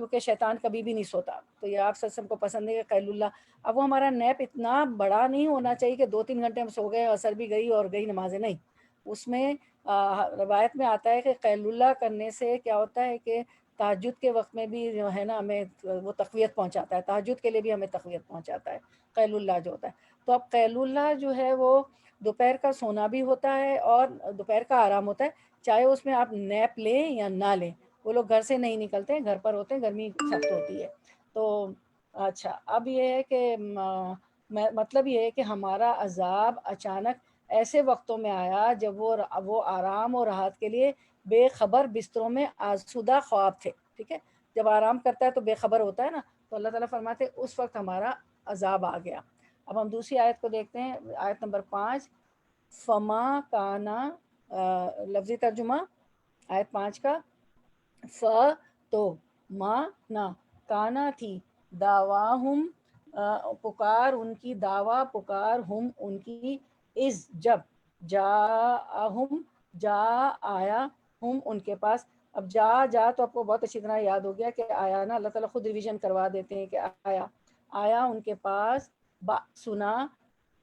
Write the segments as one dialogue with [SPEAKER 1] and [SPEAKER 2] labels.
[SPEAKER 1] کیونکہ شیطان کبھی بھی نہیں سوتا، تو یہ آپ سب کو پسند ہے کہ قیل اللہ۔ اب وہ ہمارا نیپ اتنا بڑا نہیں ہونا چاہیے کہ 2-3 گھنٹے ہم سو گئے، اثر بھی گئی اور گئی نمازیں، نہیں۔ اس میں روایت میں آتا ہے کہ قیل اللہ کرنے سے کیا ہوتا ہے کہ تہجد کے وقت میں بھی جو ہے نا ہمیں وہ تقویت پہنچاتا ہے، تہجد کے لیے بھی ہمیں تقویت پہنچاتا ہے قیل اللہ جو ہوتا ہے۔ تو اب قیل اللہ جو ہے وہ دوپہر کا سونا بھی ہوتا ہے اور دوپہر کا آرام ہوتا ہے، چاہے اس میں آپ نیپ لیں یا نہ لیں۔ وہ لوگ گھر سے نہیں نکلتے، گھر پر ہوتے ہیں، گرمی سخت ہوتی ہے۔ تو اچھا، اب یہ ہے کہ مطلب یہ ہے کہ ہمارا عذاب اچانک ایسے وقتوں میں آیا جب وہ آرام اور راحت کے لیے بے خبر بستروں میں آسودہ خواب تھے، ٹھیک ہے۔ جب آرام کرتا ہے تو بے خبر ہوتا ہے نا، تو اللہ تعالیٰ فرماتے ہیں اس وقت ہمارا عذاب آ گیا۔ اب ہم دوسری آیت کو دیکھتے ہیں، آیت نمبر 5، فما کانا، لفظی ترجمہ آیت 5 کا، ف تو، ما نہ، کانا تھی، دعواہم پکار ان کی، دعویٰ پکار ہم ان کی، از جب، جاءہم جا آیا، ہم ان کے پاس۔ اب جا تو آپ کو بہت اچھی طرح یاد ہو گیا کہ آیا نا، اللہ تعالیٰ خود ریویژن کروا دیتے ہیں کہ آیا ان کے پاس، سنا،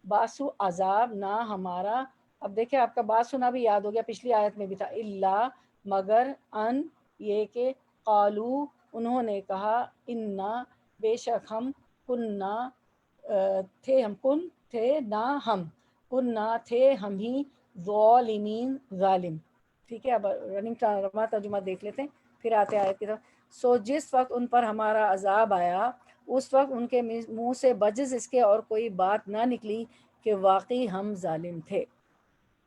[SPEAKER 1] باسو عذاب، نہ ہمارا۔ اب دیکھیں آپ کا بات سنا بھی یاد ہو گیا، پچھلی آیت میں بھی تھا، اللہ مگر، ان یہ کہ، قالو انہوں نے کہا، انا بے شک ہم، کننا تھے، ہم کن تھے نہ ہم، کننا تھے ہم ہی، ظالمین ظالم، ٹھیک ہے۔ اب رننگ ترجمہ دیکھ لیتے ہیں، پھر آتے آیت کی طرف۔ سو جس وقت ان پر ہمارا عذاب آیا اس وقت ان کے منہ سے بجز اس کے اور کوئی بات نہ نکلی کہ واقعی ہم ظالم تھے۔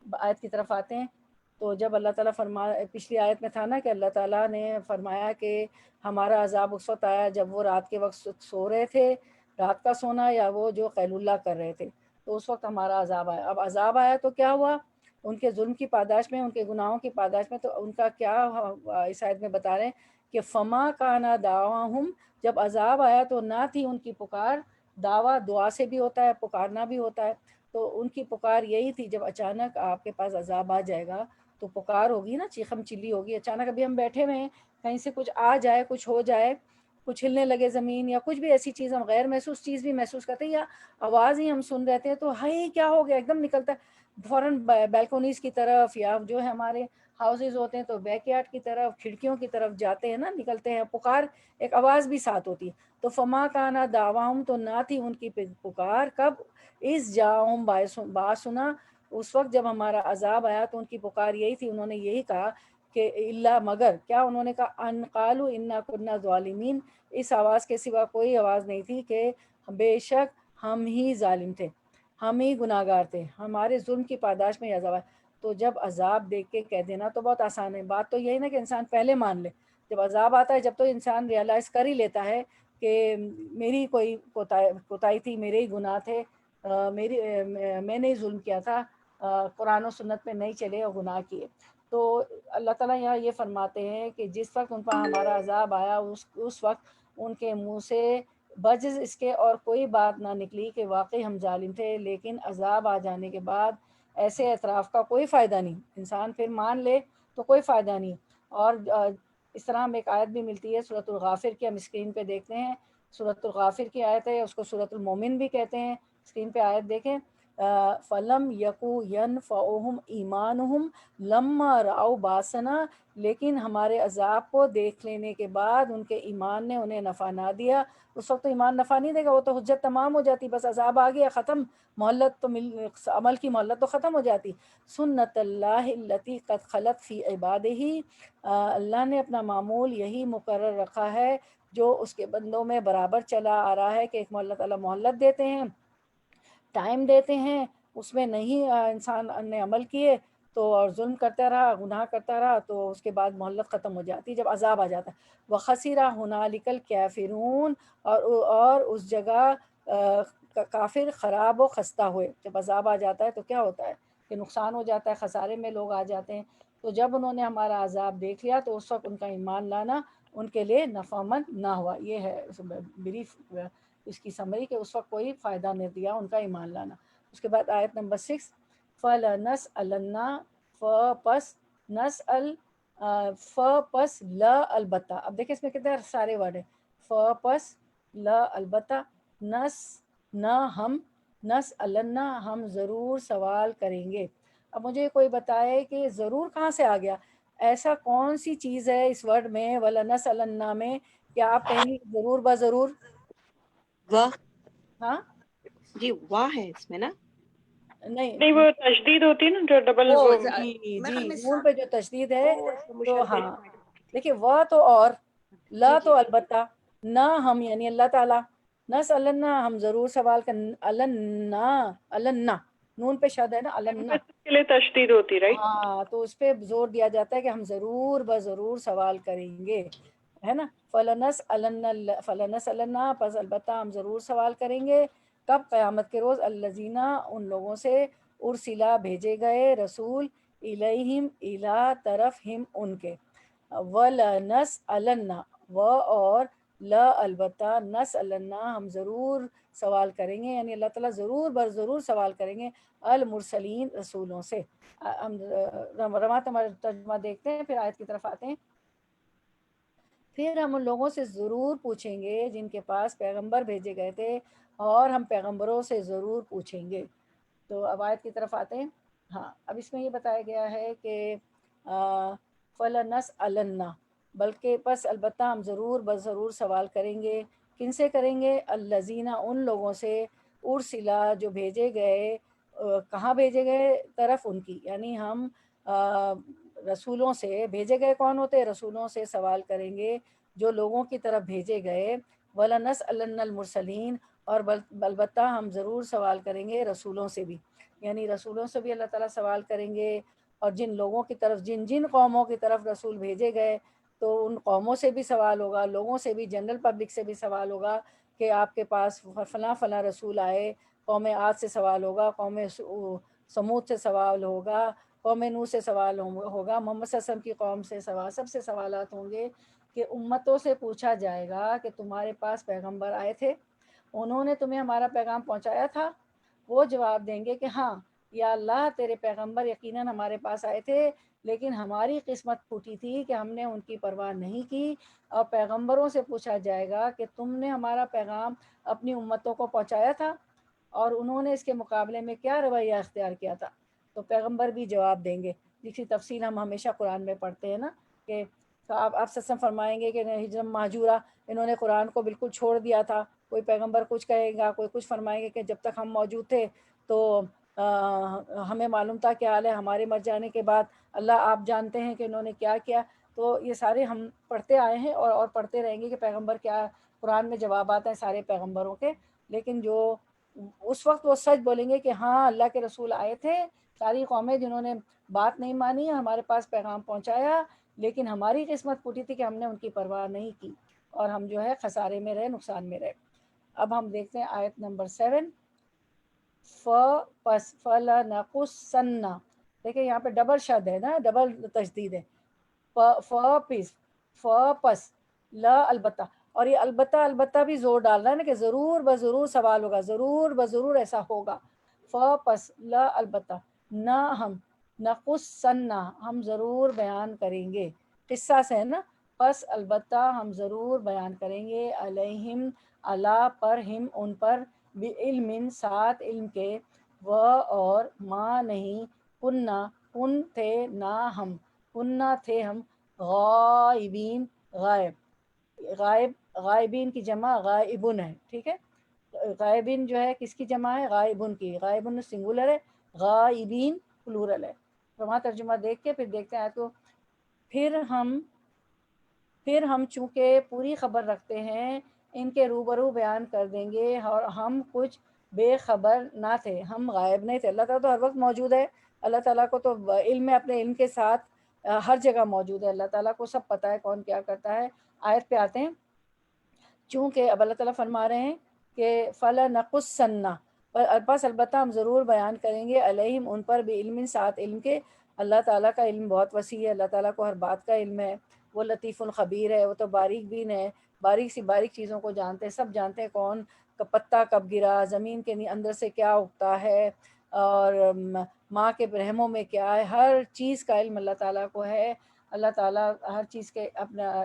[SPEAKER 1] آیت کی طرف آتے ہیں، تو جب اللہ تعالیٰ پچھلی آیت میں تھا نا کہ اللہ تعالیٰ نے فرمایا کہ ہمارا عذاب اس وقت آیا جب وہ رات کے وقت سو رہے تھے، رات کا سونا، یا وہ جو قیل اللہ کر رہے تھے، تو اس وقت ہمارا عذاب آیا۔ اب عذاب آیا تو کیا ہوا؟ ان کے ظلم کی پاداش میں، ان کے گناہوں کی پاداش میں، تو ان کا کیا اس آیت میں بتا رہے ہیں کہ فما کانا دعواہم، جب عذاب آیا تو نہ تھی ان کی پکار، دعویٰ دعا سے بھی ہوتا ہے، پکارنا بھی ہوتا ہے، تو ان کی پکار یہی تھی، جب اچانک آپ کے پاس عذاب آ جائے گا تو پکار ہوگی نا، چیخم چلی ہوگی، اچانک ابھی ہم بیٹھے ہوئے ہیں، کہیں سے کچھ آ جائے، کچھ ہو جائے، کچھ ہلنے لگے زمین یا کچھ بھی ایسی چیز، ہم غیر محسوس چیز بھی محسوس کرتے ہیں، یا آواز ہی ہم سن رہے تھے تو ہائی کیا ہو گیا، ایک دم نکلتا ہے فوراً بیلکونیز کی طرف، یا جو ہے ہمارے ہاؤسز ہوتے ہیں تو بیک یارڈ کی طرف، کھڑکیوں کی طرف جاتے ہیں نا، نکلتے ہیں، پکار ایک آواز بھی ساتھ ہوتی ہے۔ تو فما کانا دعواہم، تو نہ تھی ان کی پکار، کب؟ اس جاؤہم، با سنا، اس وقت جب ہمارا عذاب آیا تو ان کی پکار یہی تھی، انہوں نے یہی کہا کہ اللہ مگر، کیا انہوں نے کہا؟ ان قالو انا کنا ظالمین، اس آواز کے سوا کوئی آواز نہیں تھی کہ بے شک ہم ہی ظالم تھے، ہم ہی گناہ گار تھے، ہمارے ظلم کی پاداش میں عذاب ہے۔ تو جب عذاب دیکھ کے کہہ دینا تو بہت آسان ہے، بات تو یہی نا کہ انسان پہلے مان لے، جب عذاب آتا ہے جب تو انسان ریئلائز کر ہی لیتا ہے کہ میری کوئی کوتاہی تھی، میرے ہی گناہ تھے، میں نے ہی ظلم کیا تھا، قرآن و سنت پہ نہیں چلے اور گناہ کیے۔ تو اللہ تعالیٰ یہاں یہ فرماتے ہیں کہ جس وقت ان پر ہمارا عذاب آیا اس وقت ان کے منہ سے بجز اس کے اور کوئی بات نہ نکلی کہ واقعی ہم ظالم تھے، لیکن عذاب آ جانے کے بعد ایسے اعتراف کا کوئی فائدہ نہیں، انسان پھر مان لے تو کوئی فائدہ نہیں۔ اور اس طرح ہم ایک آیت بھی ملتی ہے سورۃ الغافر کی، ہم اسکرین پہ دیکھتے ہیں، سورۃ الغافر کی آیت ہے، اس کو سورۃ المومن بھی کہتے ہیں، اسکرین پہ آیت دیکھیں، فلم یکو ینفعہم ایمانہم لما رأوا باسنا، لیکن ہمارے عذاب کو دیکھ لینے کے بعد ان کے ایمان نے انہیں نفع نہ دیا۔ اس وقت تو ایمان نفع نہیں دے گا، وہ تو حجت تمام ہو جاتی، بس عذاب آ گیا، ختم، مہلت تو عمل کی مہلت تو ختم ہو جاتی۔ سنت اللہ التی قد خلت فی عبادہ، اللہ نے اپنا معمول یہی مقرر رکھا ہے جو اس کے بندوں میں برابر چلا آ رہا ہے کہ ایک مہلت اللہ مہلت دیتے ہیں، ٹائم دیتے ہیں، اس میں نہیں انسان نے عمل کیے تو اور ظلم کرتا رہا، گناہ کرتا رہا، تو اس کے بعد مہلت ختم ہو جاتی جب عذاب آ جاتا ہے۔ وَخَسِرَ هُنَالِكَ الْكَافِرُونَ، اور اس جگہ کافر خراب و خستہ ہوئے۔ جب عذاب آ جاتا ہے تو کیا ہوتا ہے کہ نقصان ہو جاتا ہے، خسارے میں لوگ آ جاتے ہیں۔ تو جب انہوں نے ہمارا عذاب دیکھ لیا تو اس وقت ان کا ایمان لانا ان کے لیے نفع مند نہ ہوا۔ یہ ہے بریف اس کی سمری کہ اس وقت کوئی فائدہ نہیں دیا ان کا ایمان لانا۔ اس کے بعد آیت نمبر 6، فَلَنَسْأَلَنَّ، پس نسأل ف پس ل البتہ. اب دیکھیں اس میں کتنے سارے ورڈ ہیں. ف پس ل البتہ، نس نہ ہم، نس النا ہم ضرور سوال کریں گے. اب مجھے کوئی بتائے کہ ضرور کہاں سے آ گیا؟ ایسا کون سی چیز ہے اس ورڈ میں وَلَنَسْ النا میں کہ آپ کہیں گے ضرور بضرور؟
[SPEAKER 2] واہ
[SPEAKER 1] ہاں
[SPEAKER 2] جی واہ ہے اس میں نا.
[SPEAKER 1] نہیں
[SPEAKER 3] وہ تشدید ہوتی ہے نا جو ڈبل وہ.
[SPEAKER 1] جی جی نون پہ جو تشدید ہے تو ہاں دیکھیے وہ تو اور لا تو البتہ، نہ ہم یعنی اللہ تعالیٰ، نس النا ہم ضرور سوال کر، النا النا نون پہ شد ہے نا النا.
[SPEAKER 3] کے لیے تشدید ہوتی رائٹ.
[SPEAKER 1] ہاں تو اس پہ زور دیا جاتا ہے کہ ہم ضرور بضرور سوال کریں گے، ہے نا. فلنس النا پس البتہ ہم ضرور سوال کریں گے. کب؟ قیامت کے روز. الذین ان لوگوں سے، ارسلا بھیجے گئے، رسول، الیہم الا طرف ہم ان کے. ولنس النا و اور لا البتہ، نس النا ہم ضرور سوال کریں گے، یعنی اللہ تعالیٰ ضرور بر ضرور سوال کریں گے المرسلین رسولوں سے. ہم رمات ہمارا ترجمہ دیکھتے ہیں پھر آیت کی طرف آتے ہیں. پھر ہم ان لوگوں سے ضرور پوچھیں گے جن کے پاس پیغمبر بھیجے گئے تھے، اور ہم پیغمبروں سے ضرور پوچھیں گے. تو اب آیت کی طرف آتے ہیں. ہاں اب اس میں یہ بتایا گیا ہے کہ فلنس النا، بلکہ پس البتہ ہم ضرور بضرور سوال کریں گے. کن سے کریں گے؟ الذین ان لوگوں سے، ارسلا جو بھیجے گئے، کہاں بھیجے گئے؟ طرف ان کی، یعنی ہم رسولوں سے. بھیجے گئے کون ہوتے؟ رسولوں سے سوال کریں گے جو لوگوں کی طرف بھیجے گئے. وَلَنَسْأَلَنَّ الْمُرْسَلِينَ اور البتہ ہم ضرور سوال کریں گے رسولوں سے بھی، یعنی رسولوں سے بھی اللہ تعالیٰ سوال کریں گے. اور جن لوگوں کی طرف، جن قوموں کی طرف رسول بھیجے گئے تو ان قوموں سے بھی سوال ہوگا، لوگوں سے بھی، جنرل پبلک سے بھی سوال ہوگا کہ آپ کے پاس فلاں فلاں رسول آئے. قوم عاد سے سوال ہوگا، قوم سمود سے سوال ہوگا، قوم نوح سے سوال ہوگا، محمد صلی اللہ علیہ وسلم کی قوم سے سوال، سب سے سوالات ہوں گے کہ امتوں سے پوچھا جائے گا کہ تمہارے پاس پیغمبر آئے تھے، انہوں نے تمہیں ہمارا پیغام پہنچایا تھا؟ وہ جواب دیں گے کہ ہاں یا اللہ تیرے پیغمبر یقیناً ہمارے پاس آئے تھے، لیکن ہماری قسمت پھوٹی تھی کہ ہم نے ان کی پرواہ نہیں کی. اور پیغمبروں سے پوچھا جائے گا کہ تم نے ہمارا پیغام اپنی امتوں کو پہنچایا تھا اور انہوں نے اس کے مقابلے میں کیا رویہ اختیار کیا تھا؟ تو پیغمبر بھی جواب دیں گے، جس کی تفصیل ہم ہمیشہ قرآن میں پڑھتے ہیں نا کہ آپ سسم فرمائیں گے کہ ہجرم مہجورہ، انہوں نے قرآن کو بالکل چھوڑ دیا تھا. کوئی پیغمبر کچھ کہے گا، کوئی کچھ فرمائیں گے کہ جب تک ہم موجود تھے تو ہمیں معلوم تھا کہ حال ہے، ہمارے مر جانے کے بعد اللہ آپ جانتے ہیں کہ انہوں نے کیا کیا. تو یہ سارے ہم پڑھتے آئے ہیں اور پڑھتے رہیں گے کہ پیغمبر کیا، قرآن میں جوابات ہیں سارے پیغمبروں کے. لیکن جو اس وقت وہ سچ بولیں گے کہ ہاں اللہ کے رسول آئے تھے، ساری قومیں جنہوں نے بات نہیں مانی، ہمارے پاس پیغام پہنچایا، لیکن ہماری قسمت پھوٹی تھی کہ ہم نے ان کی پرواہ نہیں کی اور ہم جو ہے خسارے میں رہے، نقصان میں رہے. اب ہم دیکھتے ہیں آیت نمبر 7. پس فلنقصن، دیکھیں یہاں پہ ڈبل شد ہے نا، ڈبل تشدید ہے. پس لا البتہ، اور یہ البتہ بھی زور ڈال رہا ہے نا کہ ضرور بضرور سوال ہوگا، ضرور بضرور ایسا ہوگا. پس لا البتہ، نہ ہم، نقصن ہم ضرور بیان کریں گے، قصہ سے ہے نا. پس البتہ ہم ضرور بیان کریں گے، علیہم اللہ پر، ہم ان پر، بعلم ساتھ علم کے، و اور ما نہیں، کن تھے نہ ہم، کننا تھے ہم، غائبین غائبین کی جمع غائبن ہے، ٹھیک ہے. غائبین جو ہے کس کی جمع ہے؟ غائبن کی. غائبن سنگولر ہے، غائبین پلورل ہے. تو وہاں ترجمہ دیکھ کے پھر دیکھتے ہیں تو پھر ہم چونکہ پوری خبر رکھتے ہیں ان کے روبرو بیان کر دیں گے، اور ہم کچھ بے خبر نہ تھے، ہم غائب نہیں تھے. اللہ تعالیٰ تو ہر وقت موجود ہے، اللہ تعالیٰ کو تو علم ہے، اپنے علم کے ساتھ ہر جگہ موجود ہے. اللہ تعالیٰ کو سب پتہ ہے کون کیا کرتا ہے. آیت پہ آتے ہیں. چونکہ اب اللہ تعالیٰ فرما رہے ہیں کہ فَلَنَقُصَّنَّ، بس البتہ ہم ضرور بیان کریں گے، علیہم ان پر، بعلم ساتھ علم کے. اللہ تعالیٰ کا علم بہت وسیع ہے، اللہ تعالیٰ کو ہر بات کا علم ہے. وہ لطیف الخبیر ہے، وہ تو باریک بین ہے، باریک سی باریک چیزوں کو جانتے ہیں، سب جانتے ہیں کون کا پتہ کب گرا، زمین کے اندر سے کیا اگتا ہے، اور ماں کے رحموں میں کیا ہے، ہر چیز کا علم اللہ تعالیٰ کو ہے. اللہ تعالیٰ ہر چیز کے اپنا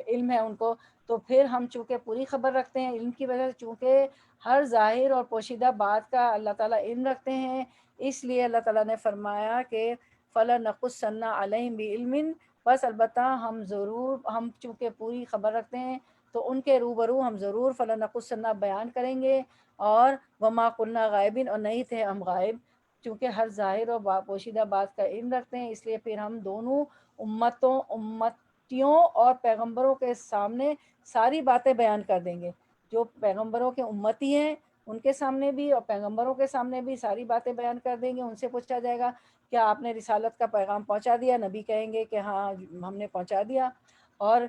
[SPEAKER 1] علم ہے ان کو، تو پھر ہم چونکہ پوری خبر رکھتے ہیں علم کی وجہ سے، چونکہ ہر ظاہر اور پوشیدہ بات کا اللہ تعالیٰ علم رکھتے ہیں، اس لیے اللہ تعالیٰ نے فرمایا کہ فَلَنَقُصَّنَّ عَلَيْهِمْ بِعِلْمٍ، بس البتہ ہم چونکہ پوری خبر رکھتے ہیں تو ان کے روبرو ہم ضرور فَلَنَقُصَّنَّ بیان کریں گے، اور وَمَا كُنَّا غَائِبِينَ، اور نہیں تھے ہم غائب، چونکہ ہر ظاہر اور پوشیدہ بات کا علم رکھتے ہیں، اس لیے پھر ہم دونوں امتیوں اور پیغمبروں کے سامنے ساری باتیں بیان کر دیں گے۔ جو پیغمبروں کے امتی ہیں ان کے سامنے بھی اور پیغمبروں کے سامنے بھی ساری باتیں بیان کر دیں گے۔ ان سے پوچھا جائے گا کیا آپ نے رسالت کا پیغام پہنچا دیا، نبی کہیں گے کہ ہاں ہم نے پہنچا دیا، اور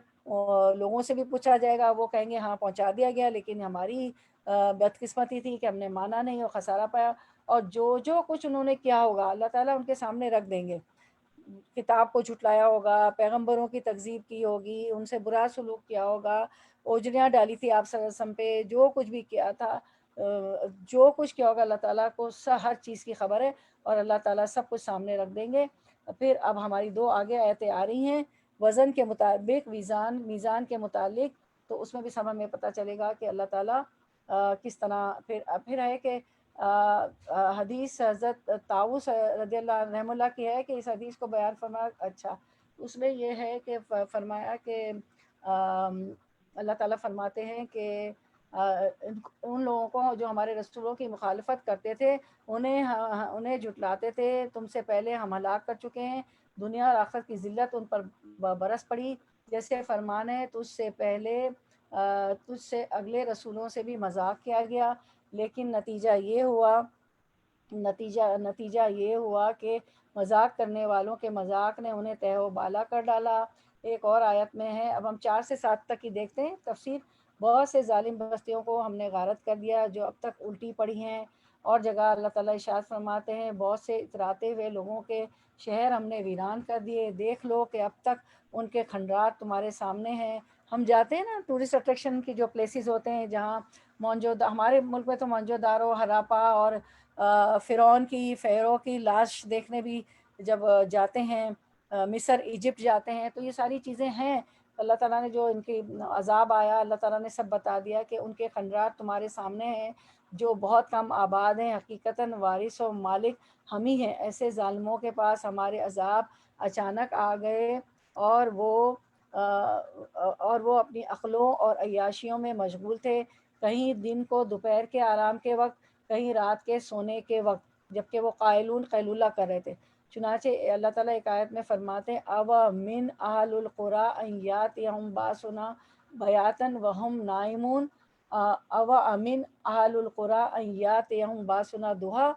[SPEAKER 1] لوگوں سے بھی پوچھا جائے گا، وہ کہیں گے ہاں پہنچا دیا گیا، لیکن ہماری بدقسمتی تھی کہ ہم نے مانا نہیں اور خسارہ پایا، اور جو کچھ انہوں نے کیا ہوگا اللہ تعالیٰ ان کے سامنے رکھ دیں گے۔ کتاب کو جھٹلایا ہوگا، پیغمبروں کی تکذیب کی ہوگی، ان سے برا سلوک کیا ہوگا، اوجریاں ڈالی تھی آپ صلی اللہ علیہ وسلم پہ، جو کچھ بھی کیا تھا، جو کچھ کیا ہوگا اللہ تعالیٰ کو ہر چیز کی خبر ہے، اور اللہ تعالیٰ سب کچھ سامنے رکھ دیں گے۔ پھر اب ہماری دو آگے آیتیں آ رہی ہیں وزن کے مطابق، میزان کے متعلق، تو اس میں بھی سب ہمیں پتہ چلے گا کہ اللہ تعالیٰ کس طرح پھر ہے کہ حدیث حضرت طاؤس رضی اللہ رحمہ اللہ کی ہے کہ اس حدیث کو بیان فرمایا، اچھا اس میں یہ ہے کہ فرمایا کہ اللہ تعالیٰ فرماتے ہیں کہ ان لوگوں کو جو ہمارے رسولوں کی مخالفت کرتے تھے، انہیں جھٹلاتے تھے، تم سے پہلے ہم ہلاک کر چکے ہیں، دنیا اور آخرت کی ذلت ان پر برس پڑی، جیسے فرمان ہے تجھ سے پہلے تجھ سے اگلے رسولوں سے بھی مذاق کیا گیا، لیکن نتیجہ یہ ہوا کہ مذاق کرنے والوں کے مذاق نے انہیں تہ و بالا کر ڈالا۔ ایک اور آیت میں ہے، اب ہم 4 سے 7 تک کی دیکھتے ہیں تفسیر، بہت سے ظالم بستیوں کو ہم نے غارت کر دیا جو اب تک الٹی پڑی ہیں، اور جگہ اللہ تعالیٰ ارشاد فرماتے ہیں بہت سے اتراتے ہوئے لوگوں کے شہر ہم نے ویران کر دیے، دیکھ لو کہ اب تک ان کے کھنڈرات تمہارے سامنے ہیں۔ ہم جاتے ہیں نا ٹورسٹ اٹریکشن کی جو پلیسز ہوتے ہیں جہاں ہمارے ملک میں تو موئنجو دارو، ہراپا اور فرعون کی فیرو کی لاش دیکھنے بھی جب جاتے ہیں، مصر ایجپٹ جاتے ہیں، تو یہ ساری چیزیں ہیں اللہ تعالیٰ نے جو ان کی عذاب آیا، اللہ تعالیٰ نے سب بتا دیا کہ ان کے خنڈرات تمہارے سامنے ہیں جو بہت کم آباد ہیں، حقیقتاً وارث و مالک ہم ہی ہیں۔ ایسے ظالموں کے پاس ہمارے عذاب اچانک آ گئے، اور وہ اپنی عقلوں اور عیاشیوں میں مشغول تھے، کہیں دن کو دوپہر کے آرام کے وقت، کہیں رات کے سونے کے وقت، جبکہ وہ قائلون قیلولہ کر رہے تھے۔ چنانچہ اللہ تعالیٰ ایک آیت میں فرماتے ہیں اَوَ مِنْ أَهْلِ الْقُرَىٰ أَن يَأْتِيَهُمْ بَأْسُنَا بَيَاتًا وَهُمْ نَائِمُونَ أَوَ أَمِنْ أَهْلُ الْقُرَىٰ أَن يَأْتِيَهُمْ بَأْسُنَا ضُحًى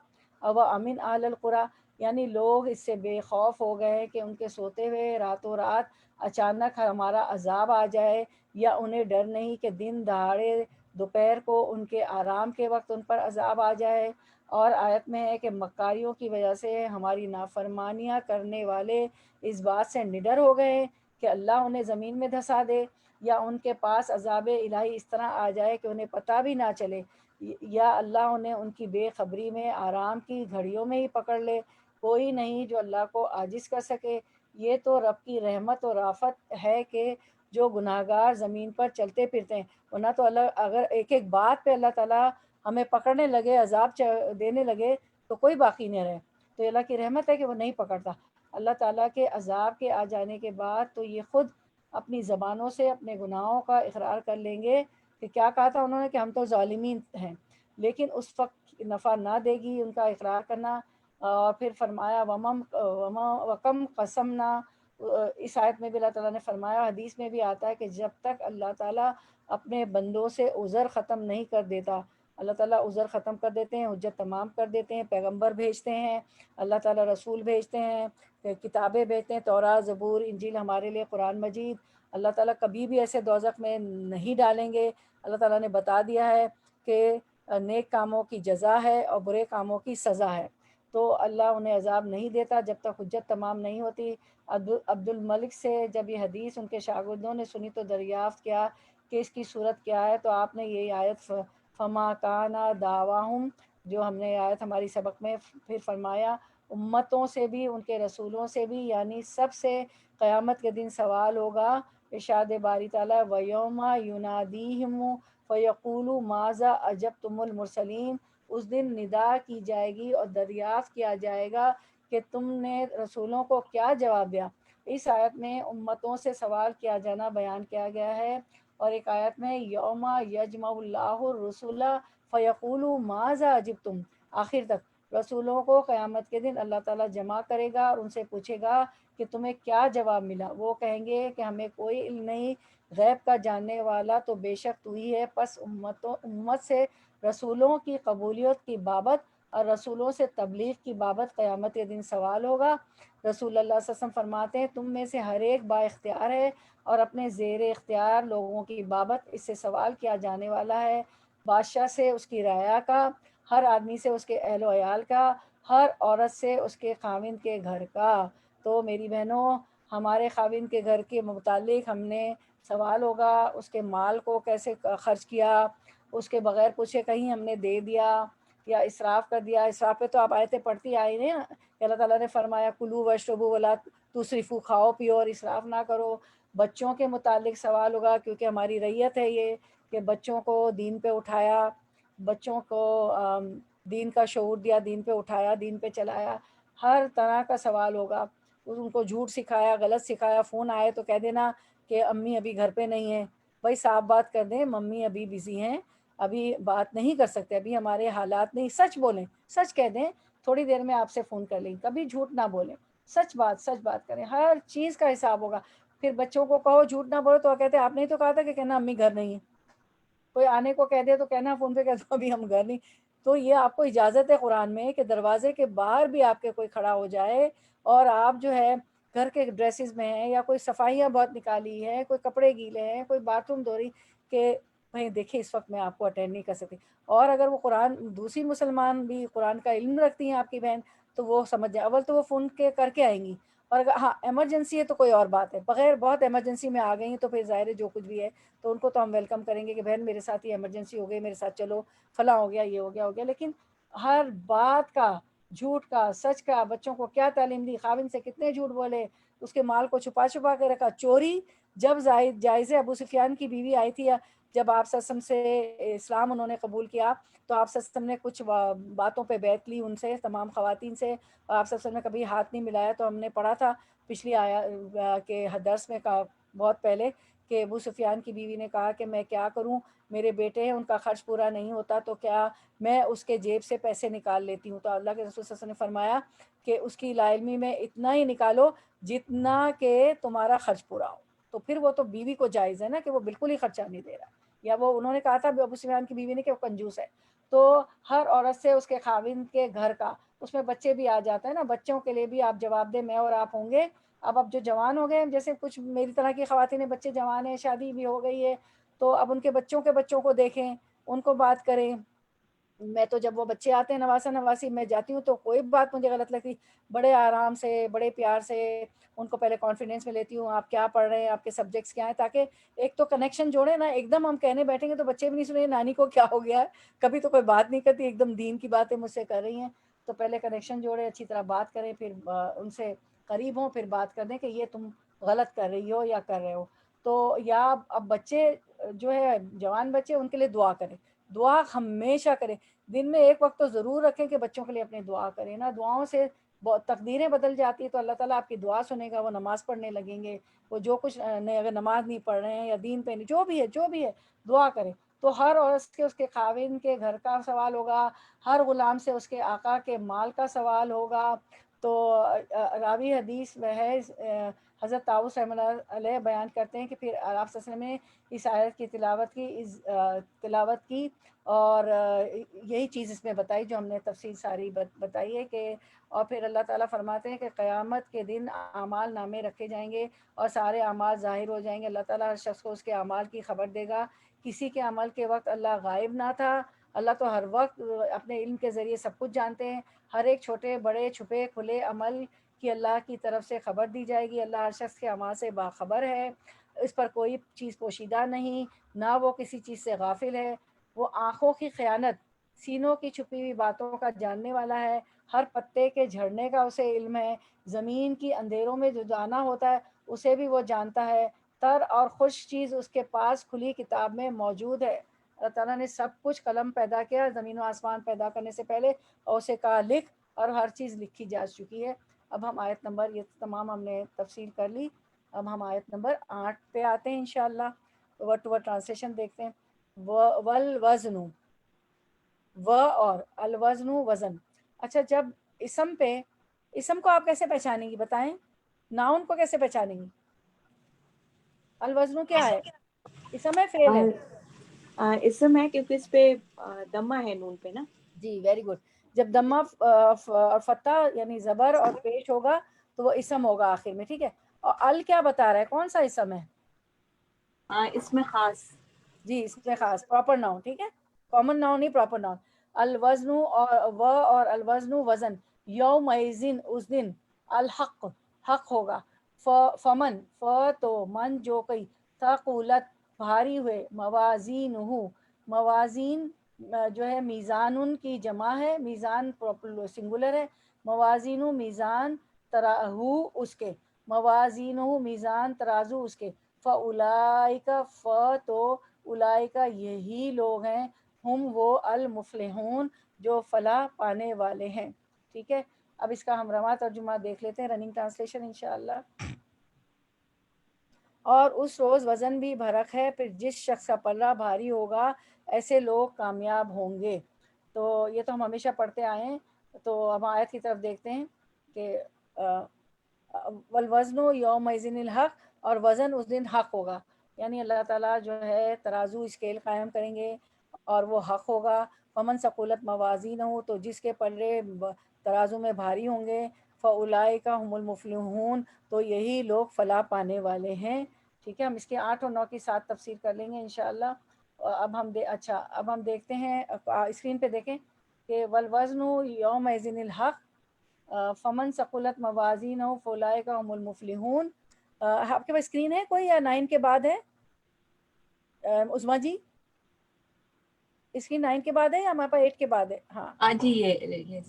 [SPEAKER 1] أَوَ أَمِنْ أَهْلِ الْقُرَىٰ، یعنی لوگ اس سے بے خوف ہو گئے کہ ان کے سوتے ہوئے راتوں رات اچانک ہمارا عذاب آ جائے، یا انہیں ڈر نہیں کہ دن دہاڑے دوپہر کو ان کے آرام کے وقت ان پر عذاب آ جائے۔ اور آیت میں ہے کہ مکاریوں کی وجہ سے ہماری نافرمانیاں کرنے والے اس بات سے نڈر ہو گئے کہ اللہ انہیں زمین میں دھسا دے، یا ان کے پاس عذاب الہی اس طرح آ جائے کہ انہیں پتہ بھی نہ چلے، یا اللہ انہیں ان کی بے خبری میں آرام کی گھڑیوں میں ہی پکڑ لے۔ کوئی نہیں جو اللہ کو عاجز کر سکے، یہ تو رب کی رحمت اور رافت ہے کہ جو گناہ گار زمین پر چلتے پھرتے ہیں، ورنہ تو اللہ اگر ایک ایک بات پہ اللہ تعالیٰ ہمیں پکڑنے لگے، عذاب دینے لگے، تو کوئی باقی نہیں رہے۔ تو اللہ کی رحمت ہے کہ وہ نہیں پکڑتا۔ اللہ تعالیٰ کے عذاب کے آ جانے کے بعد تو یہ خود اپنی زبانوں سے اپنے گناہوں کا اقرار کر لیں گے کہ کیا کہا تھا انہوں نے کہ ہم تو ظالمین ہیں، لیکن اس وقت نفع نہ دے گی ان کا اقرار کرنا۔ اور پھر فرمایا وَكَمْ قَسَمْنَا، اس آیت میں بھی اللہ تعالیٰ نے فرمایا، حدیث میں بھی آتا ہے کہ جب تک اللہ تعالیٰ اپنے بندوں سے عذر ختم نہیں کر دیتا، اللہ تعالیٰ عذر ختم کر دیتے ہیں، حجت تمام کر دیتے ہیں، پیغمبر بھیجتے ہیں، اللہ تعالیٰ رسول بھیجتے ہیں، کتابیں بھیجتے ہیں، تورات، زبور، انجیل ہمارے لیے، قرآن مجید۔ اللہ تعالیٰ کبھی بھی ایسے دوزخ میں نہیں ڈالیں گے۔ اللہ تعالیٰ نے بتا دیا ہے کہ نیک کاموں کی جزا ہے اور برے کاموں کی سزا ہے، تو اللہ انہیں عذاب نہیں دیتا جب تک حجت تمام نہیں ہوتی۔ عبد الملک سے جب یہ حدیث ان کے شاگردوں نے سنی تو دریافت کیا کہ اس کی صورت کیا ہے، تو آپ نے یہ آیت فما کان دعواہم، جو ہم نے آیت ہماری سبق میں پھر فرمایا امتوں سے بھی ان کے رسولوں سے بھی، یعنی سب سے قیامت کے دن سوال ہوگا۔ ارشاد باری تعالیٰ وَيَوْمَ يُنَادِيهِمْ فَيَقُولُ مَاذَا أَجَبْتُمُ الْمُرْسَلِينَ، اس دن ندا کی جائے گی اور دریافت کیا جائے گا کہ تم نے رسولوں کو کیا جواب دیا۔ اس آیت میں امتوں سے سوال کیا جانا بیان کیا گیا ہے، اور ایک آیت میں یوم یجمع اللہ الرسول فیقول ماذا اجبتم، آخر تک رسولوں کو قیامت کے دن اللہ تعالیٰ جمع کرے گا اور ان سے پوچھے گا کہ تمہیں کیا جواب ملا۔ وہ کہیں گے کہ ہمیں کوئی علم نہیں، غیب کا جاننے والا تو بے شک تو ہی ہے۔ پس امت سے رسولوں کی قبولیت کی بابت اور رسولوں سے تبلیغ کی بابت قیامت کے دن سوال ہوگا۔ رسول اللہ صلی اللہ علیہ وسلم فرماتے ہیں تم میں سے ہر ایک با اختیار ہے اور اپنے زیر اختیار لوگوں کی بابت اس سے سوال کیا جانے والا ہے، بادشاہ سے اس کی رعایا کا، ہر آدمی سے اس کے اہل و عیال کا، ہر عورت سے اس کے خاوند کے گھر کا۔ تو میری بہنوں، ہمارے خاوند کے گھر کے متعلق ہم نے سوال ہوگا، اس کے مال کو کیسے خرچ کیا، اس کے بغیر پوچھے کہیں ہم نے دے دیا یا اسراف کر دیا۔ اسراف پہ تو آپ آیتیں پڑھتی آئی نہیں نا کہ اللہ تعالیٰ نے فرمایا کلو واشربو ولا تسرفو، کھاؤ پیو اور اسراف نہ کرو۔ بچوں کے متعلق سوال ہوگا، کیونکہ ہماری ریت ہے یہ کہ بچوں کو دین پہ اٹھایا، بچوں کو دین کا شعور دیا، دین پہ اٹھایا، دین پہ چلایا، ہر طرح کا سوال ہوگا۔ ان کو جھوٹ سکھایا، غلط سکھایا، فون آئے تو کہہ دینا کہ امی ابھی گھر پہ نہیں ہیں، بھائی صاف بات کر دیں ممی ابھی بزی ہیں، ابھی بات نہیں کر سکتے، ابھی ہمارے حالات نہیں۔ سچ بولیں، سچ کہہ دیں تھوڑی دیر میں آپ سے فون کر لیں، کبھی جھوٹ نہ بولیں، سچ بات کریں، ہر چیز کا حساب ہوگا۔ پھر بچوں کو کہو جھوٹ نہ بولو تو وہ کہتے ہیں آپ نے تو کہا تھا کہ کہنا امی گھر نہیں ہے، کوئی آنے کو کہہ دے تو کہنا فون پہ کہہ دو ابھی ہم گھر نہیں۔ تو یہ آپ کو اجازت ہے قرآن میں کہ دروازے کے باہر بھی آپ کے کوئی کھڑا ہو جائے اور آپ جو ہے گھر کے ڈریسز میں ہیں یا کوئی صفائیاں بہت نکالی ہے، کوئی کپڑے گیلے ہیں، کوئی باتھ روم دھو رہی، کہ بھائی دیکھیں اس وقت میں آپ کو اٹینڈ نہیں کر سکتی۔ اور اگر وہ قرآن دوسری مسلمان بھی قرآن کا علم رکھتی ہیں آپ کی بہن تو وہ سمجھ جائے، اول تو وہ فون کے کر کے آئیں گی، اور اگر ہاں ایمرجنسی ہے تو کوئی اور بات ہے، بغیر بہت ایمرجنسی میں آ گئی ہیں تو پھر ظاہر ہے جو کچھ بھی ہے تو ان کو تو ہم ویلکم کریں گے کہ بہن میرے ساتھ یہ ایمرجنسی ہو گئی، میرے ساتھ چلو، فلاں ہو گیا، یہ ہو گیا۔ لیکن ہر بات کا، جھوٹ کا، سچ کا، بچوں کو کیا تعلیم دی، خاوند سے کتنے جھوٹ بولے، اس کے مال کو چھپا کے رکھا، چوری جب جائز ابو سفیان کی بیوی آئی تھی، جب آپ صلی اللہ علیہ وسلم سے اسلام انہوں نے قبول کیا تو آپ صلی اللہ علیہ وسلم نے کچھ باتوں پہ بیعت لی ان سے، تمام خواتین سے، اور آپ صلی اللہ علیہ وسلم نے کبھی ہاتھ نہیں ملایا۔ تو ہم نے پڑھا تھا پچھلی آیا کہ درس میں کہا بہت پہلے کہ ابو سفیان کی بیوی نے کہا کہ میں کیا کروں، میرے بیٹے ہیں ان کا خرچ پورا نہیں ہوتا تو کیا میں اس کے جیب سے پیسے نکال لیتی ہوں۔ تو اللہ کے رسول صلی اللہ علیہ وسلم نے فرمایا کہ اس کی لا علمی میں اتنا ہی نکالو جتنا کہ تمہارا خرچ پورا ہو۔ تو پھر وہ تو بیوی کو جائز ہے نا کہ وہ بالکل ہی خرچہ نہیں دے رہا، یا وہ انہوں نے کہا تھا ابو سفیان کی بیوی نے کہ وہ کنجوس ہے۔ تو ہر عورت سے اس کے خاوند کے گھر کا، اس میں بچے بھی آ جاتے ہیں نا، بچوں کے لیے بھی آپ جواب دیں، میں اور آپ ہوں گے۔ اب جو جوان ہو گئے، جیسے کچھ میری طرح کی خواتین بچے جوان ہیں، شادی بھی ہو گئی ہے، تو اب ان کے بچوں کو دیکھیں، ان کو بات کریں۔ میں تو جب وہ بچے آتے ہیں نواسا نواسی میں جاتی ہوں تو کوئی بات مجھے غلط لگتی، بڑے آرام سے، بڑے پیار سے ان کو پہلے کانفیڈینس میں لیتی ہوں، آپ کیا پڑھ رہے ہیں، آپ کے سبجیکٹس کیا ہیں، تاکہ ایک تو کنیکشن جوڑے نا۔ ایک دم ہم کہنے بیٹھیں گے تو بچے بھی نہیں سنیں نانی کو کیا ہو گیا ہے، کبھی تو کوئی بات نہیں کرتی، ایک دم دین کی باتیں مجھ سے کر رہی ہیں۔ تو پہلے کنیکشن جوڑے، اچھی طرح بات کریں، پھر ان سے قریب ہوں، پھر بات کر دیں کہ یہ تم غلط کر رہی ہو یا کر رہے ہو۔ تو یا اب بچے جو ہے جوان بچے، ان کے لیے دعا کریں، دعا ہمیشہ کریں، دن میں ایک وقت تو ضرور رکھیں کہ بچوں کے لیے اپنی دعا کریں نا۔ دعاؤں سے بہت تقدیریں بدل جاتی ہے، تو اللہ تعالیٰ آپ کی دعا سنے گا، وہ نماز پڑھنے لگیں گے، وہ جو کچھ نہیں، اگر نماز نہیں پڑھ رہے ہیں یا دین پہ نہیں، جو بھی ہے دعا کریں۔ تو ہر عورت سے اس کے خاوند کے گھر کا سوال ہوگا، ہر غلام سے اس کے آقا کے مال کا سوال ہوگا۔ تو راوی حدیث میں ہے، حضرت طاؤس رحمۃ اللہ علیہ بیان کرتے ہیں کہ پھر آپ صلی اللہ علیہ وسلم نے اس آیت کی تلاوت کی اور یہی چیز اس میں بتائی جو ہم نے تفصیل ساری بتائی ہے کہ، اور پھر اللہ تعالیٰ فرماتے ہیں کہ قیامت کے دن اعمال نامے رکھے جائیں گے اور سارے اعمال ظاہر ہو جائیں گے، اللہ تعالیٰ ہر شخص کو اس کے اعمال کی خبر دے گا۔ کسی کے عمل کے وقت اللہ غائب نہ تھا، اللہ تو ہر وقت اپنے علم کے ذریعے سب کچھ جانتے ہیں، ہر ایک چھوٹے بڑے چھپے کھلے عمل کی اللہ کی طرف سے خبر دی جائے گی۔ اللہ ہر شخص کے اعمال سے باخبر ہے، اس پر کوئی چیز پوشیدہ نہیں، نہ وہ کسی چیز سے غافل ہے۔ وہ آنکھوں کی خیانت، سینوں کی چھپی ہوئی باتوں کا جاننے والا ہے، ہر پتے کے جھڑنے کا اسے علم ہے، زمین کی اندھیروں میں جو جانا ہوتا ہے اسے بھی وہ جانتا ہے، تر اور خوش چیز اس کے پاس کھلی کتاب میں موجود ہے۔ اللہ تعالیٰ نے سب کچھ قلم پیدا کیا زمین و آسمان پیدا کرنے سے پہلے، اور اسے کہا لکھ، اور ہر چیز لکھی جا چکی ہے۔ اب ہم آیت نمبر، یہ تمام ہم نے تفصیل کر لی، اب ہم آیت نمبر 8 پہ آتے ہیں انشاءاللہ، ورڈ ٹو ورڈ ٹرانسلیشن دیکھتے ہیں۔ والوزن، و اور الوزن وزن۔ اچھا، جب اسم پہ، اسم کو آپ کیسے پہچانیں گی بتائیں، ناؤن کو کیسے پہچانیں گی؟ الوزن کیا ہے؟ اسم ہے، فعل ہے؟
[SPEAKER 2] اسم ہے کیونکہ اس پہ دمہ ہے نون پہ نا۔
[SPEAKER 1] جی ویری گڈ، جب دمہ اور فتح یعنی زبر اور پیش ہوگا تو وہ اسم ہوگا آخر میں، ٹھیک ہے۔ اور ال کیا بتا رہا ہے، کون سا اسم ہے؟
[SPEAKER 2] اس میں خاص،
[SPEAKER 1] جی اس میں خاص، پراپر ناؤن، ٹھیک ہے، کامن ناؤن نہیں، پراپر ناؤن۔ الوزن اور الوزن وزن، یومئذ اس دن، الحق حق ہوگا، فمن تو من جو کئی، ثقلت بھاری ہوئے، موازین موازین جو ہے میزان کی جمع ہے، میزان سنگولر ہے، موازین میزان تراہو اس کے، موازین میزان ترازو اس کے، فاولائک تو اولائک یہی لوگ ہیں، ہم وہ المفلحون جو فلاح پانے والے ہیں، ٹھیک ہے۔ اب اس کا ہم رواں ترجمہ دیکھ لیتے ہیں، رننگ ٹرانسلیشن انشاءاللہ۔ اور اس روز وزن بھی بھرک ہے، پھر جس شخص کا پلہ بھاری ہوگا ایسے لوگ کامیاب ہوں گے۔ تو یہ تو ہم ہمیشہ پڑھتے آئے ہیں، تو ہم آیت کی طرف دیکھتے ہیں کہ والوزن یومئذ الحق، اور وزن اس دن حق ہوگا، یعنی اللہ تعالیٰ جو ہے ترازو اسکیل قائم کریں گے اور وہ حق ہوگا۔ فمن ثقلت موازینہ، تو جس کے پلے ترازو میں بھاری ہوں گے، فاولئک هم المفلحون، تو یہی لوگ فلاح پانے والے ہیں، ٹھیک ہے۔ ہم اس کے 8 اور 9 کی 7 تفسیر کر لیں گے انشاءاللہ۔ اب ہم اب ہم دیکھتے ہیں، اسکرین پہ دیکھیں کہ والوزن یومئذ الحق، فمن ثقلت موازینہ فاولئک هم المفلحون۔ آپ کے پاس اسکرین ہے کوئی یا 9 کے بعد ہے؟ عظمیٰ جی اسکرین 9 کے بعد ہے یا ہمارے پاس 8 کے بعد ہے؟ ہاں
[SPEAKER 2] جی یہ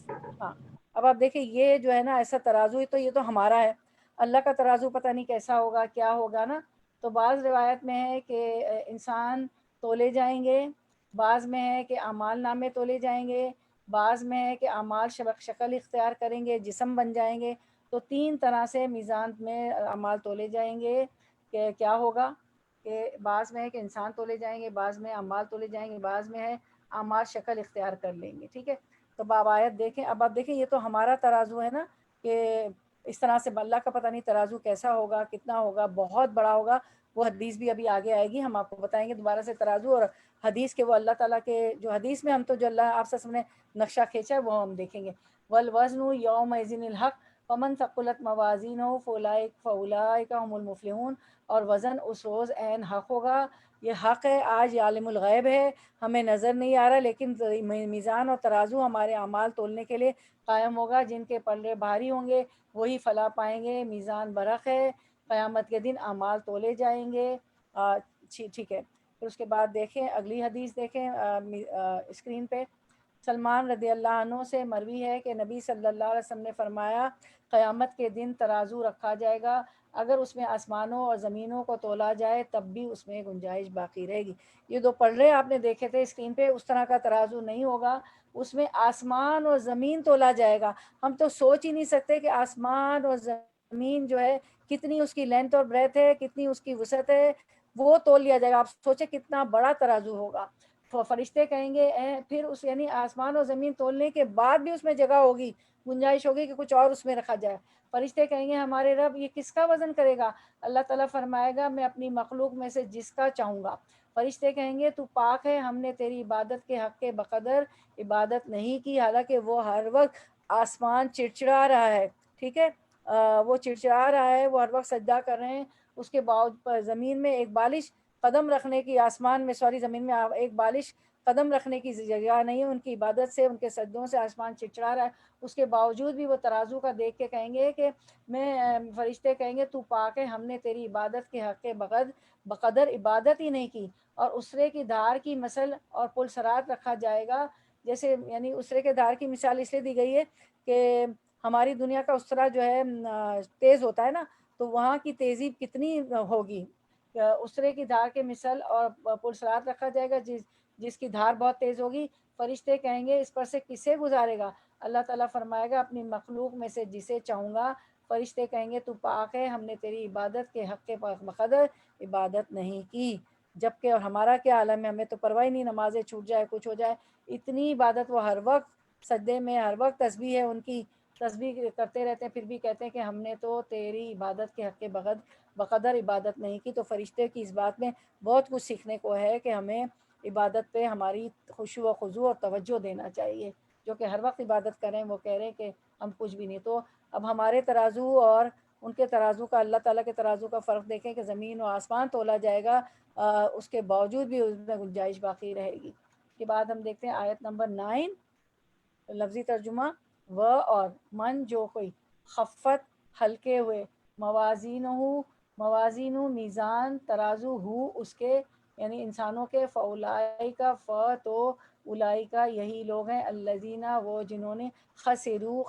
[SPEAKER 1] ہاں، اب آپ دیکھیں یہ جو ہے نا ایسا ترازو ہے، تو یہ تو ہمارا ہے، اللہ کا ترازو پتہ نہیں کیسا ہوگا، کیا ہوگا نا۔ تو بعض روایت میں ہے کہ انسان تولے جائیں گے، بعض میں ہے کہ اعمال نامے تولے جائیں گے، بعض میں ہے کہ اعمال شکل اختیار کریں گے، جسم بن جائیں گے۔ تو 3 طرح سے میزان میں اعمال تولے جائیں گے، کہ کیا ہوگا کہ بعض میں ہے کہ انسان تولے جائیں گے، بعض میں اعمال تولے جائیں گے، بعض میں ہے اعمال شکل اختیار کر لیں گے، ٹھیک ہے۔ تو اب آیت دیکھیں، اب آپ دیکھیں یہ تو ہمارا ترازو ہے نا، کہ اس طرح سے اللہ کا پتہ نہیں ترازو کیسا ہوگا، کتنا ہوگا، بہت بڑا ہوگا، وہ حدیث بھی ابھی آگے آئے گی، ہم آپ کو بتائیں گے دوبارہ سے ترازو اور حدیث کے، وہ اللہ تعالیٰ کے جو حدیث میں ہم تو جو اللہ آپ سے نے نقشہ کھینچا ہے وہ ہم دیکھیں گے۔ والوزن یومئذ الحق، فمن ثقلت موازینہ فاولئک هم المفلحون، اور وزن اس روز عین حق ہوگا، یہ حق ہے، آج عالم الغیب ہے، ہمیں نظر نہیں آ رہا، لیکن میزان اور ترازو ہمارے اعمال تولنے کے لیے قائم ہوگا، جن کے پلے بھاری ہوں گے وہی فلاح پائیں گے، میزان برق ہے، قیامت کے دن اعمال تولے جائیں گے، ٹھیک ہے۔ پھر اس کے بعد دیکھیں اگلی حدیث، دیکھیں اسکرین پہ، سلمان رضی اللہ عنہ سے مروی ہے کہ نبی صلی اللہ علیہ وسلم نے فرمایا، قیامت کے دن ترازو رکھا جائے گا، اگر اس میں آسمانوں اور زمینوں کو تولا جائے تب بھی اس میں گنجائش باقی رہے گی۔ یہ 2 پلڑے آپ نے دیکھے تھے اسکرین پہ، اس طرح کا ترازو نہیں ہوگا، اس میں آسمان اور زمین تولا جائے گا۔ ہم تو سوچ ہی نہیں سکتے کہ آسمان اور زمین جو ہے کتنی اس کی لینتھ اور بریتھ ہے، کتنی اس کی وسعت ہے، وہ تول لیا جائے گا۔ آپ سوچیں کتنا بڑا ترازو ہوگا۔ فرشتے کہیں گے پھر اس یعنی آسمان اور زمین تولنے کے بعد بھی اس میں جگہ ہوگی، گنجائش ہوگی کہ کچھ اور اس میں رکھا جائے۔ فرشتے کہیں گے ہمارے رب یہ کس کا وزن کرے گا؟ اللہ تعالیٰ فرمائے گا میں اپنی مخلوق میں سے جس کا چاہوں گا۔ فرشتے کہیں گے تو پاک ہے، ہم نے تیری عبادت کے حق کے بقدر عبادت نہیں کی، حالانکہ وہ ہر وقت آسمان چڑچڑا رہا ہے، ٹھیک ہے، وہ چڑچڑا رہا ہے، وہ ہر وقت سجدہ کر رہے ہیں، اس کے باوجود زمین میں ایک بالش قدم رکھنے کی، آسمان میں زمین میں ایک بالش قدم رکھنے کی جگہ نہیں ہے، ان کی عبادت سے، ان کے سجدوں سے آسمان چڑچڑا رہا ہے، اس کے باوجود بھی وہ ترازو کا دیکھ کے کہیں گے کہ فرشتے کہیں گے تو پاک ہے، ہم نے تیری عبادت کے حق کے بقدر عبادت ہی نہیں کی۔ اور اسرے کی دھار کی مثل اور پل صراط رکھا جائے گا، جیسے یعنی اسرے کے دھار کی مثال اس لیے دی گئی ہے کہ ہماری دنیا کا اسرا جو ہے تیز ہوتا ہے نا، تو وہاں کی تیزی کتنی ہوگی، اسرے کی دھار کے مثل اور پرسرات رکھا جائے گا جس کی دھار بہت تیز ہوگی. فرشتے کہیں گے اس پر سے کسے گزارے گا؟ اللہ تعالیٰ فرمائے گا اپنی مخلوق میں سے جسے چاہوں گا. فرشتے کہیں گے تو پاک ہے، ہم نے تیری عبادت کے حق کے بقدر عبادت نہیں کی. جبکہ اور ہمارا کیا عالم ہے، ہمیں تو پرواہ نہیں، نمازیں چھوٹ جائے کچھ ہو جائے، اتنی عبادت وہ ہر وقت سجدے میں، ہر وقت تسبیح ہے ان کی، تسبیح کرتے رہتے ہیں، پھر بھی کہتے ہیں کہ ہم نے تو تیری عبادت کے حق کے بقدر عبادت نہیں کی. تو فرشتے کی اس بات میں بہت کچھ سیکھنے کو ہے کہ ہمیں عبادت پہ ہماری خشوع و خضوع اور توجہ دینا چاہیے. جو کہ ہر وقت عبادت کریں وہ کہہ رہے ہیں کہ ہم کچھ بھی نہیں. تو اب ہمارے ترازو اور ان کے ترازو کا، اللہ تعالیٰ کے ترازو کا فرق دیکھیں کہ زمین و آسمان تولا جائے گا، اس کے باوجود بھی اس میں گنجائش باقی رہے گی. کے بعد ہم دیکھتے ہیں آیت نمبر 9 لفظی ترجمہ. و اور من جو کوئی خفت ہلکے ہوئے، موازین میزان ترازو ہو اس کے، یعنی انسانوں کے، فاولائی کا تو اولائی کا یہی لوگ ہیں، الذین وہ جنہوں نے خسرو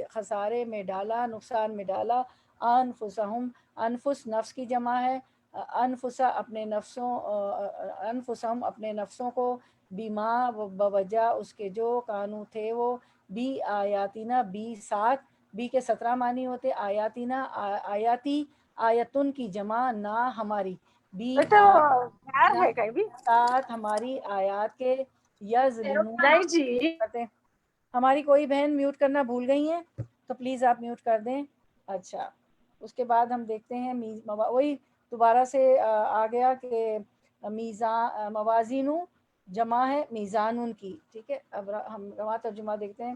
[SPEAKER 1] خسارے میں ڈالا، نقصان میں ڈالا، انفسہم انفس نفس کی جمع ہے، انفسا اپنے نفسوں، انفسہم اپنے نفسوں کو، بیما بوجہ اس کے جو کانو تھے وہ، بی آیاتینا بی ساتھ، بی کے 17 معنی ہوتے، آیاتینا آیاتی، آیتن کی جمع نا ہماری، بی
[SPEAKER 2] ہے کہیں بھی
[SPEAKER 1] ساتھ ہماری آیات کے، یظلمون
[SPEAKER 2] نہیں جی.
[SPEAKER 1] کرتے ہیں. ہماری کوئی بہن میوٹ کرنا بھول گئی ہیں تو پلیز آپ میوٹ کر دیں. اچھا، اس کے بعد ہم دیکھتے ہیں وہی دوبارہ سے آ گیا کہ میزان، موازین جمع ہے میزان ان کی. ٹھیک ہے، اب ہم رواں ترجمہ دیکھتے ہیں.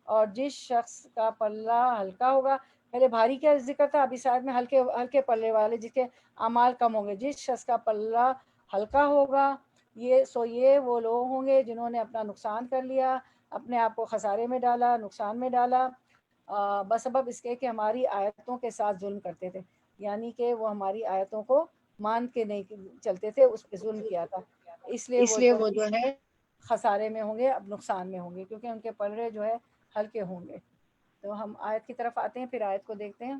[SPEAKER 1] اور جس شخص کا پلہ ہلکا ہوگا، پہلے بھاری کیا ذکر تھا، ابھی ساتھ میں ہلکے پلے والے جس کے اعمال کم ہوں گے. جس شخص کا پلہ ہلکا ہوگا، یہ وہ لوگ ہوں گے جنہوں نے اپنا نقصان کر لیا، اپنے آپ کو خسارے میں ڈالا، نقصان میں ڈالا، بسبب اس کے کہ ہماری آیتوں کے ساتھ ظلم کرتے تھے. یعنی کہ وہ ہماری آیتوں کو مان کے نہیں چلتے تھے، اس پہ ظلم کیا تھا، اس لیے وہ جو ہے خسارے میں ہوں گے، اب نقصان میں ہوں گے، کیونکہ ان کے پلڑے جو ہے ہلکے ہوں گے. تو ہم آیت کی طرف آتے ہیں، پھر آیت کو دیکھتے ہیں.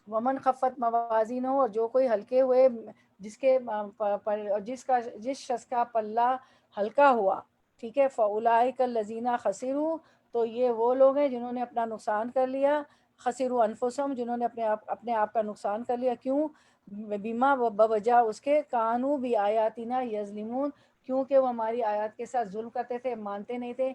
[SPEAKER 1] ومن خفت موازین ہو، اور جو کوئی ہلکے ہوئے، جس شخص کا پلہ ہلکا ہوا. ٹھیک ہے، فاولئک الذین خسروا، تو یہ وہ لوگ ہیں جنہوں نے اپنا نقصان کر لیا، خسروا انفسہم جنہوں نے اپنے آپ کا نقصان کر لیا. کیوں؟ بیما بوجہ اس کے، کانوا بآیاتنا یظلمون، کیونکہ وہ ہماری آیات کے ساتھ ظلم کرتے تھے، مانتے نہیں تھے.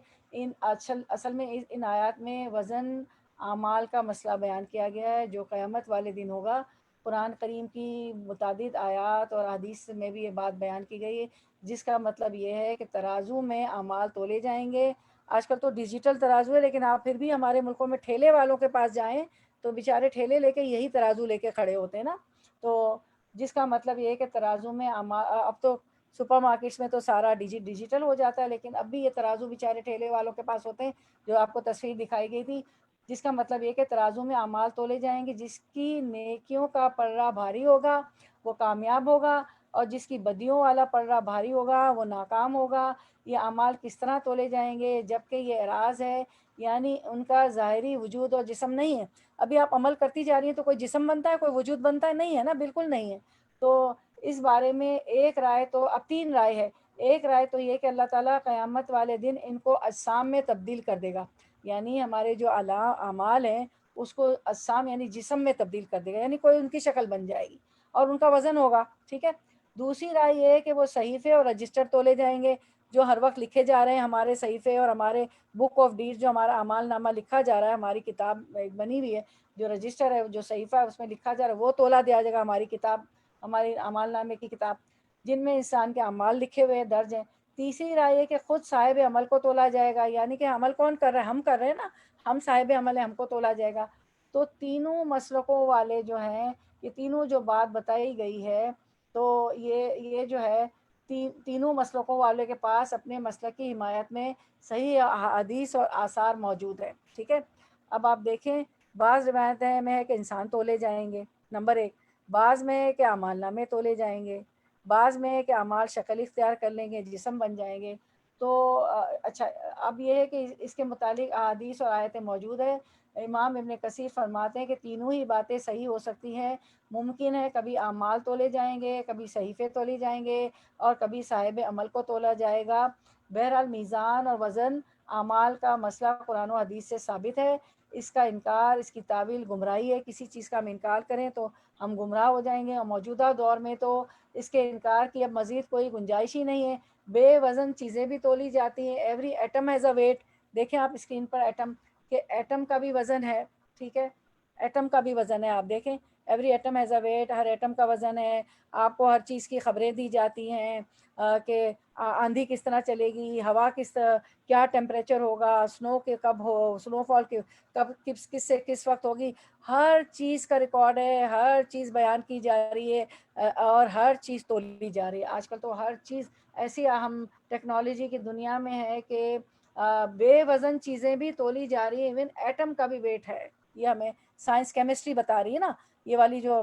[SPEAKER 1] اصل میں ان آیات میں وزن اعمال کا مسئلہ بیان کیا گیا ہے جو قیامت والے دن ہوگا. قرآن کریم کی متعدد آیات اور حدیث میں بھی یہ بات بیان کی گئی ہے، جس کا مطلب یہ ہے کہ ترازو میں اعمال تولے جائیں گے. آج کل تو ڈیجیٹل ترازو ہے، لیکن آپ پھر بھی ہمارے ملکوں میں ٹھیلے والوں کے پاس جائیں تو بیچارے ٹھیلے لے کے یہی ترازو لے کے کھڑے ہوتے ہیں نا. تو جس کا مطلب یہ ہے کہ ترازو میں اب تو سپر مارکیٹس میں تو سارا ڈیجیٹل ہو جاتا ہے، لیکن اب بھی یہ ترازو بیچارے ٹھیلے والوں کے پاس ہوتے ہیں، جو آپ کو تصویر دکھائی گئی تھی. جس کا مطلب یہ کہ ترازو میں اعمال تولے جائیں گے، جس کی نیکیوں کا پلڑا بھاری ہوگا وہ کامیاب ہوگا، اور جس کی بدیوں والا پلڑا بھاری ہوگا وہ ناکام ہوگا. یہ اعمال کس طرح تولے جائیں گے؟ جبکہ یہ اعراض ہے، یعنی ان کا ظاہری وجود اور جسم نہیں ہے. ابھی آپ عمل کرتی جا رہی ہیں تو کوئی جسم بنتا ہے، کوئی وجود بنتا ہے؟ نہیں ہے نا، بالکل نہیں ہے. تو اس بارے میں ایک رائے، تو اب 3 رائے ہے. ایک رائے تو یہ کہ اللہ تعالیٰ قیامت والے دن ان کو اجسام میں تبدیل کر دے گا، یعنی ہمارے جو اعمال ہیں اس کو اجسام یعنی جسم میں تبدیل کر دے گا، یعنی کوئی ان کی شکل بن جائے گی اور ان کا وزن ہوگا. ٹھیک ہے. دوسری رائے یہ ہے کہ وہ صحیفے اور رجسٹر تولے جائیں گے، جو ہر وقت لکھے جا رہے ہیں ہمارے صحیفے اور ہمارے بک آف ڈیڈ، جو ہمارا اعمال نامہ لکھا جا رہا ہے، ہماری کتاب بنی ہوئی ہے، جو رجسٹر ہے، جو صحیفہ ہے اس میں لکھا جا رہا ہے، وہ تولا دیا جائے گا، ہماری کتاب، ہماری اعمال نامے کی کتاب جن میں انسان کے اعمال لکھے ہوئے ہیں، درج ہیں. تیسری رائے ہے کہ خود صاحب عمل کو تولا جائے گا، یعنی کہ عمل کون کر رہا ہے؟ ہم کر رہے ہیں نا، ہم صاحب عمل ہیں، ہم کو تولا جائے گا. تو تینوں مسلکوں والے جو ہیں، یہ تینوں جو بات بتائی گئی ہے، تو یہ جو ہے تینوں مسلکوں والے کے پاس اپنے مسلک کی حمایت میں صحیح حدیث اور آثار موجود ہے. ٹھیک ہے. اب آپ دیکھیں، بعض روایتیں میں ہے کہ انسان تولے جائیں گے، نمبر 1. بعض میں ہے کہ اعمال نامے تولے جائیں گے، بعض میں ہے کہ اعمال شکل اختیار کر لیں گے، جسم بن جائیں گے، تو اچھا اب یہ ہے کہ اس کے متعلق احادیث اور آیتیں موجود ہے. امام ابن کثیر فرماتے ہیں کہ تینوں ہی باتیں صحیح ہو سکتی ہیں. ممکن ہے کبھی اعمال تولے جائیں گے، کبھی صحیفے تولے جائیں گے، اور کبھی صاحب عمل کو تولا جائے گا. بہرحال میزان اور وزن اعمال کا مسئلہ قرآن و حدیث سے ثابت ہے. اس کا انکار، اس کی تعویل گمراہی ہے. کسی چیز کا ہم انکار کریں تو ہم گمراہ ہو جائیں گے، اور موجودہ دور میں تو اس کے انکار کی اب مزید کوئی گنجائش ہی نہیں ہے. بے وزن چیزیں بھی تولی جاتی ہیں. Every atom has a weight. دیکھیں آپ اسکرین پر ایٹم، کہ ایٹم کا بھی وزن ہے. ٹھیک ہے، ایٹم کا بھی وزن ہے. آپ دیکھیں every atom has a weight, ہر ایٹم کا وزن ہے. آپ کو ہر چیز کی خبریں دی جاتی ہیں کہ آندھی کس طرح چلے گی، ہوا کس طرح، کیا ٹیمپریچر ہوگا، سنو کے کب ہو، سنو فال کے کب کس سے کس وقت ہوگی. ہر چیز کا ریکارڈ ہے، ہر چیز بیان کی جا رہی ہے، اور ہر چیز تولی جا رہی ہے. آج کل تو ہر چیز ایسی اہم ٹیکنالوجی کی دنیا میں ہے کہ بے وزن چیزیں بھی تولی جا رہی ہیں. ایون ایٹم کا بھی ویٹ ہے. یہ ہمیں سائنس کیمسٹری بتا رہی ہے نا. یہ والی جو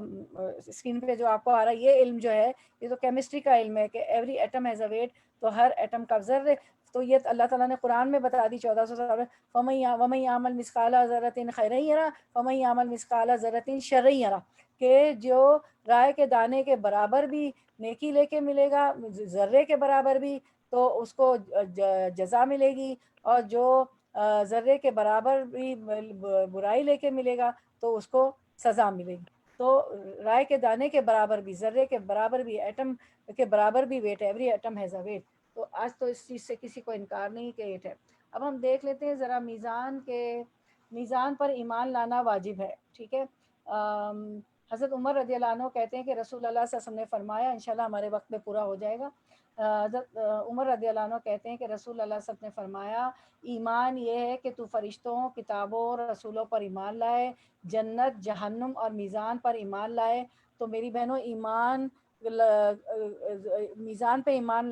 [SPEAKER 1] اسکرین پہ جو آپ کو آ رہا ہے یہ علم جو ہے، یہ تو کیمسٹری کا علم ہے کہ every atom has a weight. تو ہر ایٹم کا ذرے، تو یہ اللہ تعالیٰ نے قرآن میں بتا دی 1400 سال میں. وَمَن يَعْمَلْ مِثْقَالَ ذَرَّةٍ خَيْرًا يَرَهُ وَمَن يَعْمَلْ مِثْقَالَ ذَرَّةٍ شَرًّا يَرَهُ. کہ جو رائے کے دانے کے برابر بھی نیکی لے کے ملے گا، ذرے کے برابر بھی، تو اس کو جزا ملے گی. اور جو ذرے کے برابر بھی برائی لے کے ملے گا تو اس کو سزا ملے گی. تو رائے کے دانے کے برابر بھی، ذرے کے برابر بھی، ایٹم کے برابر بھی ویٹ ہے. Every atom has a weight. تو آج تو اس چیز سے کسی کو انکار نہیں کہ ویٹ ہے. اب ہم دیکھ لیتے ہیں ذرا میزان پر ایمان لانا واجب ہے. ٹھیک ہے، حضرت عمر رضی اللہ عنہ کہتے ہیں کہ رسول اللہ صلی اللہ علیہ وسلم نے فرمایا، انشاءاللہ ہمارے وقت میں پورا ہو جائے گا. حضرت عمر رضی اللہ عنہ کہتے ہیں کہ رسول اللہ صلی اللہ علیہ وسلم نے فرمایا، ایمان یہ ہے کہ تو فرشتوں، کتابوں اور رسولوں پر ایمان لائے، جنت، جہنم اور میزان پر ایمان لائے. تو میری بہنوں، میزان پہ ایمان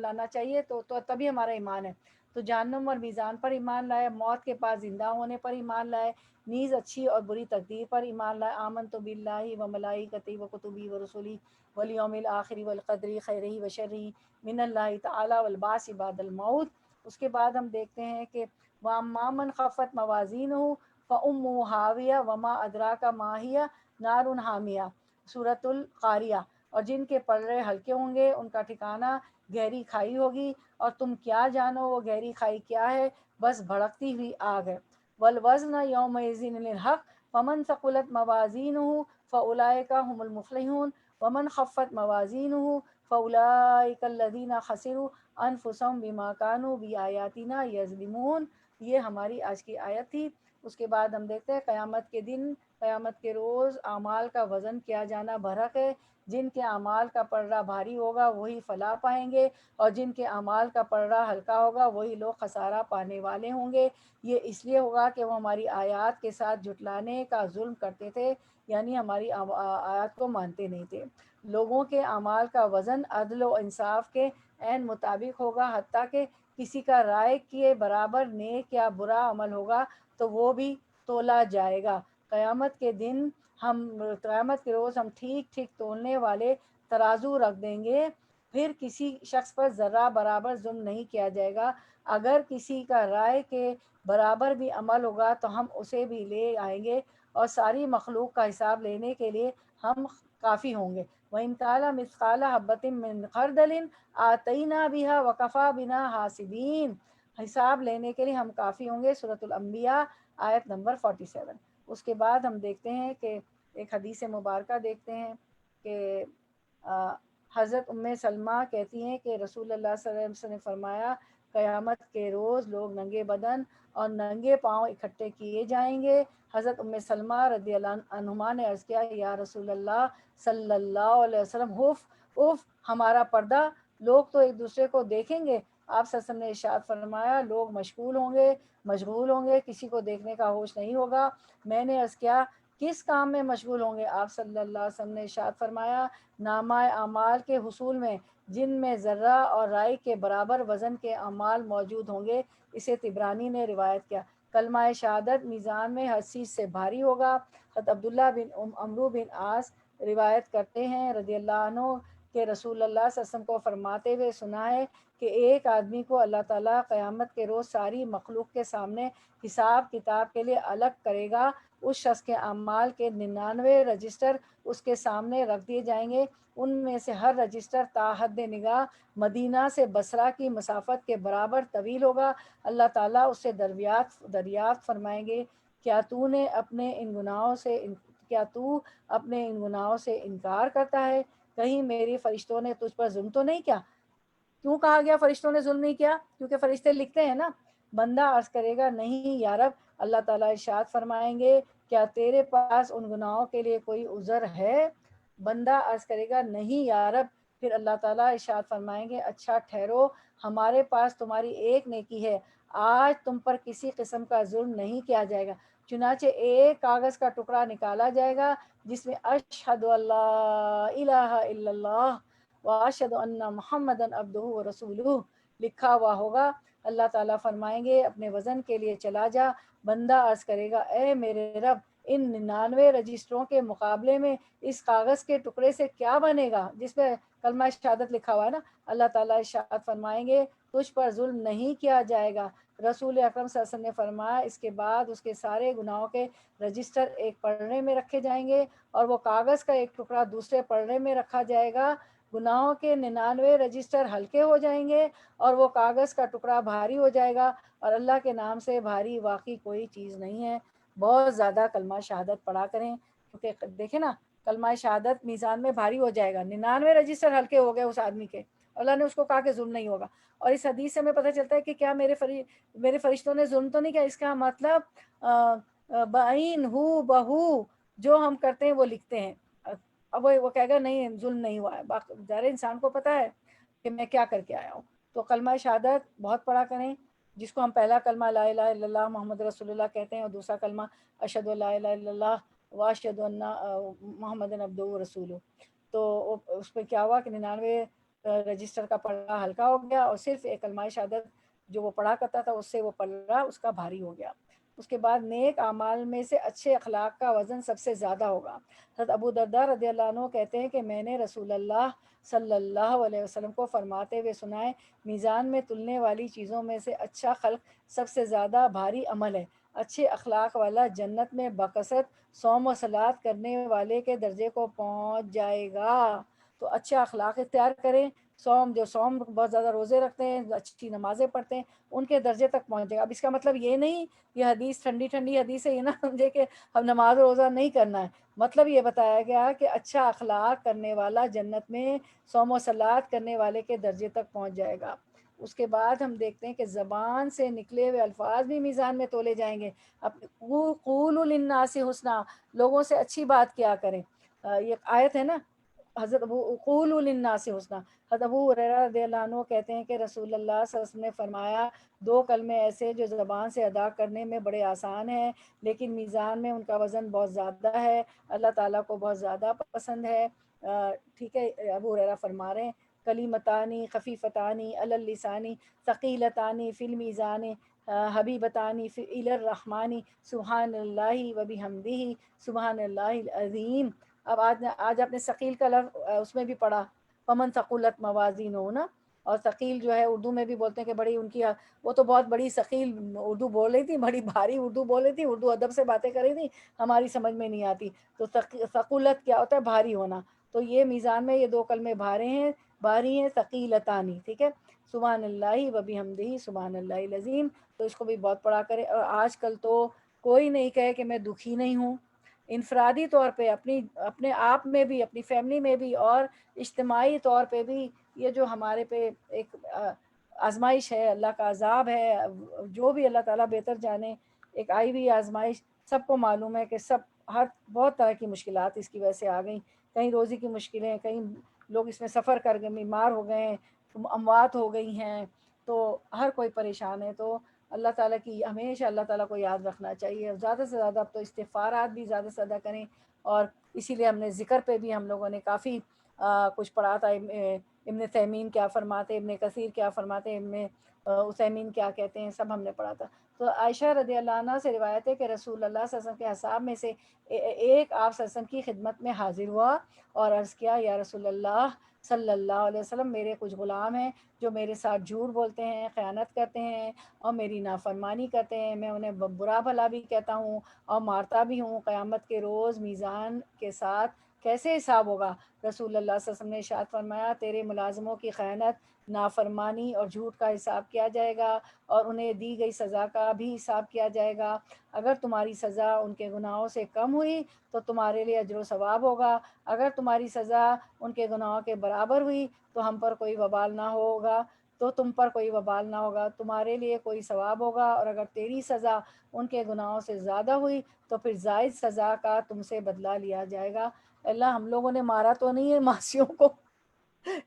[SPEAKER 1] لانا چاہیے. تو تبھی ہمارا ایمان ہے. تو جہنم اور میزان پر ایمان لائے، موت کے بعد زندہ ہونے پر ایمان لائے، نیز اچھی اور بری تقدیر پر ایمان لائے. آمنت باللہ و ملائکتہ و کتبہ و رسلہ والیوم الآخر والقدر خیرہ و شرہ من اللہ تعالی والبعث بعد الموت. اس کے بعد ہم دیکھتے ہیں کہ وَأَمَّا مَنْ خَفَّتْ مَوَازِينُهُ فَأُمُّهُ هَاوِيَةٌ وَمَا أَدْرَاكَ مَا هِيَهْ نَارٌ حَامِيَةٌ. سورۃ القاریہ. اور جن کے پلڑے ہلکے ہوں گے ان کا ٹھکانہ گہری کھائی ہوگی، اور تم کیا جانو وہ گہری کھائی کیا ہے، بس بھڑکتی ہوئی آگ ہے. والوزن یومئذ للحق فمن ثقلت موازینہ فاولئک هم المفلحون ومن خفت موازینہ فاولئک الذین خسروا انفسهم بما كانوا بآیاتنا یظلمون. یہ ہماری آج کی آیت تھی. اس کے بعد ہم دیکھتے ہیں قیامت کے دن، قیامت کے روز اعمال کا وزن کیا جانا برحق ہے. جن کے اعمال کا پلڑا بھاری ہوگا وہی فلاح پائیں گے، اور جن کے اعمال کا پلڑا ہلکا ہوگا وہی لوگ خسارہ پانے والے ہوں گے. یہ اس لیے ہوگا کہ وہ ہماری آیات کے ساتھ جھٹلانے کا ظلم کرتے تھے، یعنی ہماری آیات کو مانتے نہیں تھے. لوگوں کے اعمال کا وزن عدل و انصاف کے عین مطابق ہوگا، حتیٰ کہ کسی کا رائے کے برابر نیک یا برا عمل ہوگا تو وہ بھی تولا جائے گا. قیامت کے روز ہم ٹھیک ٹھیک تولنے والے ترازو رکھ دیں گے. پھر کسی شخص پر ذرہ برابر ظلم نہیں کیا جائے گا. اگر کسی کا رائے کے برابر بھی عمل ہوگا تو ہم اسے بھی لے آئیں گے، اور ساری مخلوق کا حساب لینے کے لیے ہم کافی ہوں گے. وَإِن كَانَ مِثْقَالَ حَبَّةٍ مِّنْ خَرْدَلٍ آتَيْنَا بِهَا وَكَفَىٰ بِنَا حَاسِبِينَ. حساب لینے کے لیے ہم کافی ہوں گے. سورۃ الانبیاء آیت نمبر 47. اس کے بعد ہم دیکھتے ہیں کہ ایک حدیث مبارکہ دیکھتے ہیں کہ حضرت سلمہ کہتی ہیں کہ رسول اللہ صلی اللہ علیہ وسلم نے فرمایا، قیامت کے روز لوگ ننگے بدن اور ننگے پاؤں اکٹھے کیے جائیں گے. حضرت سلمہ رضی اللہ عنہما نے عرض کیا، یا رسول اللہ صلی اللہ علیہ وسلم، اف ہمارا پردہ، لوگ تو ایک دوسرے کو دیکھیں گے. آپ صلی اللہ علیہ وسلم نے ارشاد فرمایا، لوگ مشغول ہوں گے، کسی کو دیکھنے کا ہوش نہیں ہوگا. میں نے عرض کیا، کس کام میں مشغول ہوں گے؟ آپ صلی اللہ علیہ وسلم نے ارشاد فرمایا، نامہ اعمال کے حصول میں، جن میں ذرہ اور رائی کے برابر وزن کے اعمال موجود ہوں گے. اسے طبرانی نے روایت کیا. کلمہ شہادت میزان میں ہر چیز سے بھاری ہوگا. حضرت عبداللہ بن عمرو بن عاص روایت کرتے ہیں رضی اللہ عنہ کہ رسول اللہ صلی اللہ علیہ وسلم کو فرماتے ہوئے سنا ہے کہ ایک آدمی کو اللہ تعالیٰ قیامت کے روز ساری مخلوق کے سامنے حساب کتاب کے لیے الگ کرے گا. اس شخص کے اعمال کے 99 رجسٹر اس کے سامنے رکھ دیے جائیں گے. ان میں سے ہر رجسٹر تا حد نگاہ مدینہ سے بصرہ کی مسافت کے برابر طویل ہوگا. اللہ تعالیٰ اس سے دریافت فرمائیں گے کیا تو اپنے ان گناہوں سے انکار کرتا ہے؟ کہیں میری فرشتوں نے تجھ پر ظلم تو نہیں کیا؟ کیوں کہا گیا فرشتوں نے ظلم نہیں کیا؟ کیونکہ فرشتے لکھتے ہیں نا. بندہ عرض کرے گا نہیں یا رب. اللہ تعالیٰ ارشاد فرمائیں گے کیا تیرے پاس ان گناہوں کے لیے کوئی عذر ہے؟ بندہ عرض کرے گا نہیں یا رب. پھر اللہ تعالیٰ ارشاد فرمائیں گے اچھا ٹھہرو، ہمارے پاس تمہاری ایک نیکی ہے، آج تم پر کسی قسم کا ظلم نہیں کیا جائے گا. چنانچہ ایک کاغذ کا ٹکڑا نکالا جائے گا جس میں اشہد اللہ الہ الا اللہ واشہد ان محمدن عبدہ ورسولہ لکھا ہوا ہوگا. اللہ تعالیٰ فرمائیں گے اپنے وزن کے لیے چلا جا. بندہ عرض کرے گا اے میرے رب، ان 99 رجسٹروں کے مقابلے میں اس کاغذ کے ٹکڑے سے کیا بنے گا جس پہ کلمہ شہادت لکھا ہوا ہے نا. اللہ تعالیٰ ارشاد فرمائیں گے تجھ پر ظلم نہیں کیا جائے گا. رسول اکرم صلی اللہ علیہ وسلم نے فرمایا اس کے بعد اس کے سارے گناہوں کے رجسٹر ایک پڑھنے میں رکھے جائیں گے اور وہ کاغذ کا ایک ٹکڑا دوسرے پڑھنے میں رکھا جائے گا. گناہوں کے 99 رجسٹر ہلکے ہو جائیں گے اور وہ کاغذ کا ٹکڑا بھاری ہو جائے گا، اور اللہ کے نام سے بھاری واقعی کوئی چیز نہیں ہے. بہت زیادہ کلمہ شہادت پڑھا کریں، کیونکہ دیکھیں نا کلمہ شہادت میزان میں بھاری ہو جائے گا. 99 رجسٹر ہلکے ہو گئے اس آدمی کے، اللہ نے اس کو کہا کہ ظلم نہیں ہوگا. اور اس حدیث سے ہمیں پتہ چلتا ہے کہ کیا میرے فرشتوں نے ظلم تو نہیں کیا. اس کا مطلب بعین ہو بہو جو ہم کرتے ہیں وہ لکھتے ہیں. اب وہ کہے گا نہیں ظلم نہیں ہوا ہے. ظاہر انسان کو پتہ ہے کہ میں کیا کر کے آیا ہوں. تو کلمہ شہادت بہت پڑھا کریں، جس کو ہم پہلا کلمہ لا الہ الا اللہ محمد رسول اللہ کہتے ہیں، اور دوسرا کلمہ اشہد لا الہ الا اللہ واشہد ان محمد عبدہ ورسولہ. تو اس پہ کیا ہوا کہ 99 رجسٹر کا پڑھا ہلکا ہو گیا، اور صرف ایک کلمہ شہادت جو وہ پڑھا کرتا تھا اس سے وہ پڑھا اس کا بھاری ہو گیا. اس کے بعد نیک اعمال میں سے اچھے اخلاق کا وزن سب سے زیادہ ہوگا. حضرت ابو درداء رضی اللہ عنہ کہتے ہیں کہ میں نے رسول اللہ صلی اللہ علیہ وسلم کو فرماتے ہوئے سنا ہے میزان میں تلنے والی چیزوں میں سے اچھا خلق سب سے زیادہ بھاری عمل ہے. اچھے اخلاق والا جنت میں بکثرت صوم و صلات کرنے والے کے درجے کو پہنچ جائے گا. تو اچھا اخلاق اختیار کریں. جو صوم بہت زیادہ روزے رکھتے ہیں، اچھی نمازیں پڑھتے ہیں، ان کے درجے تک پہنچ جائے گا. اب اس کا مطلب یہ نہیں، یہ حدیث ٹھنڈی حدیث ہے، یہ نہ سمجھے کہ ہم نماز روزہ نہیں کرنا ہے. مطلب یہ بتایا گیا کہ اچھا اخلاق کرنے والا جنت میں صوم و صلات کرنے والے کے درجے تک پہنچ جائے گا. اس کے بعد ہم دیکھتے ہیں کہ زبان سے نکلے ہوئے الفاظ بھی میزان میں تولے جائیں گے. قولوا للناس حسنا، لوگوں سے اچھی بات کیا کریں. یہ آیت ہے نا، حضرت قولوا للناس حسنا. حضرت ابو ہریرہ رضی اللہ عنہ کہتے ہیں کہ رسول اللہ صلی اللہ علیہ وسلم نے فرمایا 2 کلمے ایسے جو زبان سے ادا کرنے میں بڑے آسان ہیں لیکن میزان میں ان کا وزن بہت زیادہ ہے، اللہ تعالیٰ کو بہت زیادہ پسند ہے. ٹھیک ہے، ابو ہریرہ فرما رہے ہیں کلیمتانی خفیفتانی علی اللسانی ثقیلتانی فی المیزان حبیبتانی الی الرحمن سبحان اللہ و بحمدہ سبحان اللہ العظیم. اب آج آپ نے ثقیل کا لفظ اس میں بھی پڑھا، فمن ثقلت موازینہ نا. اور ثقیل جو ہے اردو میں بھی بولتے ہیں کہ بڑی ان کی، وہ تو بہت بڑی ثقیل اردو بول رہی تھی، بڑی بھاری اردو بول رہی تھی، اردو ادب سے باتیں کر رہی تھی، ہماری سمجھ میں نہیں آتی. تو ثقلت کیا ہوتا ہے؟ بھاری ہونا. تو یہ میزان میں یہ 2 کلمے بھاری ہیں ثقیلتانی. ٹھیک ہے، سبحان اللہ و بحمدہ سبحان اللہ العظیم. تو اس کو بھی بہت پڑھا کرے. اور آج کل تو کوئی نہیں کہے کہ میں دکھی نہیں ہوں. انفرادی طور پہ اپنے آپ میں بھی، اپنی فیملی میں بھی، اور اجتماعی طور پہ بھی یہ جو ہمارے پہ ایک آزمائش ہے، اللہ کا عذاب ہے، جو بھی اللہ تعالیٰ بہتر جانے، ایک آئی ہوئی آزمائش سب کو معلوم ہے کہ بہت طرح کی مشکلات اس کی وجہ سے آ گئیں. کہیں روزی کی مشکلیں، کہیں لوگ اس میں سفر کر گئے، بیمار ہو گئے ہیں، اموات ہو گئی ہیں، تو ہر کوئی پریشان ہے. تو اللہ تعالیٰ کی ہمیشہ اللہ تعالیٰ کو یاد رکھنا چاہیے. زیادہ سے زیادہ اب تو استغفارات بھی زیادہ سے زیادہ کریں. اور اسی لیے ہم نے ذکر پہ بھی ہم لوگوں نے کافی کچھ پڑھا تھا. ابن تیمین کیا فرماتے، ابن کثیر کیا فرماتے، ابن عثیمین کیا کہتے ہیں، سب ہم نے پڑھا تھا. تو عائشہ رضی اللہ عنہ سے روایت ہے کہ رسول اللہ صلی اللہ علیہ وسلم کے اصحاب میں سے ایک آپ صلی اللہ علیہ وسلم کی خدمت میں حاضر ہوا اور عرض کیا یا رسول اللہ صلی اللہ علیہ وسلم، میرے کچھ غلام ہیں جو میرے ساتھ جھوٹ بولتے ہیں، خیانت کرتے ہیں اور میری نافرمانی کرتے ہیں، میں انہیں برا بھلا بھی کہتا ہوں اور مارتا بھی ہوں، قیامت کے روز میزان کے ساتھ کیسے حساب ہوگا؟ رسول اللہ صلی اللہ علیہ وسلم نے ارشاد فرمایا، تیرے ملازموں کی خیانت، نافرمانی اور جھوٹ کا حساب کیا جائے گا اور انہیں دی گئی سزا کا بھی حساب کیا جائے گا۔ اگر تمہاری سزا ان کے گناہوں سے کم ہوئی تو تمہارے لیے اجر و ثواب ہوگا، اگر تمہاری سزا ان کے گناہوں کے برابر ہوئی تو ہم پر کوئی وبال نہ ہوگا، تو تم پر کوئی وبال نہ ہوگا، تمہارے لیے کوئی ثواب ہوگا، اور اگر تیری سزا ان کے گناہوں سے زیادہ ہوئی تو پھر زائد سزا کا تم سے بدلہ لیا جائے گا۔ اللہ ہم لوگوں نے مارا تو نہیں ہے معاشیوں کو،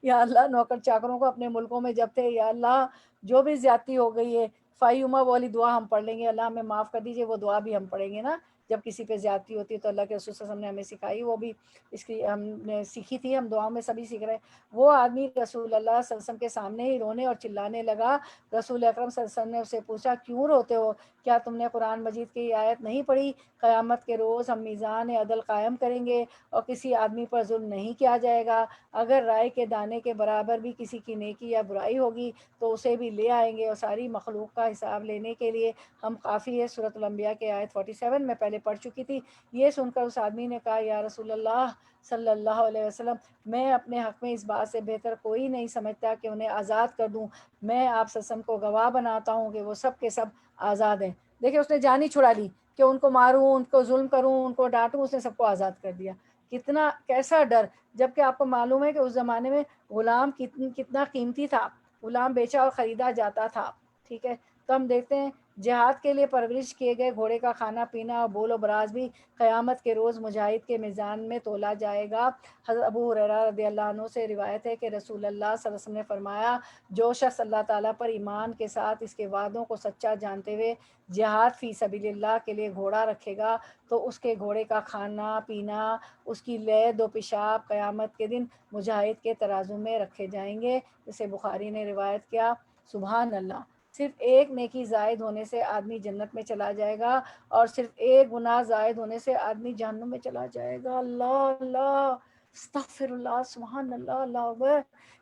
[SPEAKER 1] یا اللہ نوکر چاکروں کو اپنے ملکوں میں جب تھے، یا اللہ جو بھی زیادتی ہو گئی ہے، فائیوما والی دعا ہم پڑھ لیں گے، اللہ ہمیں معاف کر دیجئے، وہ دعا بھی ہم پڑھیں گے نا جب کسی پہ زیادتی ہوتی ہے، تو اللہ کے رسول صلی اللہ علیہ وسلم نے ہمیں سکھائی، وہ بھی اس کی ہم نے سیکھی تھی، ہم دعاؤں میں سبھی سیکھ رہے ہیں۔ وہ آدمی رسول اللہ صلی اللہ علیہ وسلم کے سامنے ہی رونے اور چلانے لگا۔ رسول اکرم صلی اللہ علیہ وسلم نے اسے پوچھا، کیوں روتے ہو؟ کیا تم نے قرآن مجید کی آیت نہیں پڑھی؟ قیامت کے روز ہم میزان عدل قائم کریں گے اور کسی آدمی پر ظلم نہیں کیا جائے گا، اگر رائے کے دانے کے برابر بھی کسی کی نیکی یا برائی ہوگی تو اسے بھی لے آئیں گے، اور ساری مخلوق کا حساب لینے کے لیے ہم کافی ہے۔ سورۃ الانبیاء کے آیت 47 میں پہلے پڑھ چکی تھی۔ یہ سن کر اس آدمی نے کہا، یا رسول اللہ صلی اللہ علیہ وسلم، میں اپنے حق میں اس بات سے بہتر کوئی نہیں سمجھتا کہ انہیں آزاد کر دوں، میں آپ صلی اللہ علیہ وسلم کو گواہ بناتا ہوں کہ وہ سب کے سب آزاد ہیں۔ دیکھیں اس نے جان ہی چھڑا لی کہ ان کو ماروں، ان کو ظلم کروں، ان کو ڈانٹوں، اس نے سب کو آزاد کر دیا۔ کتنا کیسا ڈر، جبکہ آپ کو معلوم ہے کہ اس زمانے میں غلام کتنا قیمتی تھا، غلام بیچا اور خریدا جاتا تھا، ٹھیک ہے۔ تو ہم دیکھتے ہیں جہاد کے لیے پرورش کیے گئے گھوڑے کا کھانا پینا اور بول و براز بھی قیامت کے روز مجاہد کے میزان میں تولا جائے گا۔ حضرت ابو ہریرہ رضی اللہ عنہ سے روایت ہے کہ رسول اللہ صلی اللہ علیہ وسلم نے فرمایا، جو شخص اللہ تعالیٰ پر ایمان کے ساتھ اس کے وعدوں کو سچا جانتے ہوئے جہاد فی سبیل اللہ کے لیے گھوڑا رکھے گا تو اس کے گھوڑے کا کھانا پینا، اس کی لید و پیشاب قیامت کے دن مجاہد کے ترازو میں رکھے جائیں گے۔ اسے بخاری نے روایت کیا۔ سبحان اللہ، صرف ایک نیکی زائد ہونے سے آدمی جنت میں چلا جائے گا اور صرف ایک گناہ زائد ہونے سے آدمی جہنم میں چلا جائے گا۔ اللہ اللہ، استغفر اللہ، سبحان اللہ، اللہ اکبر۔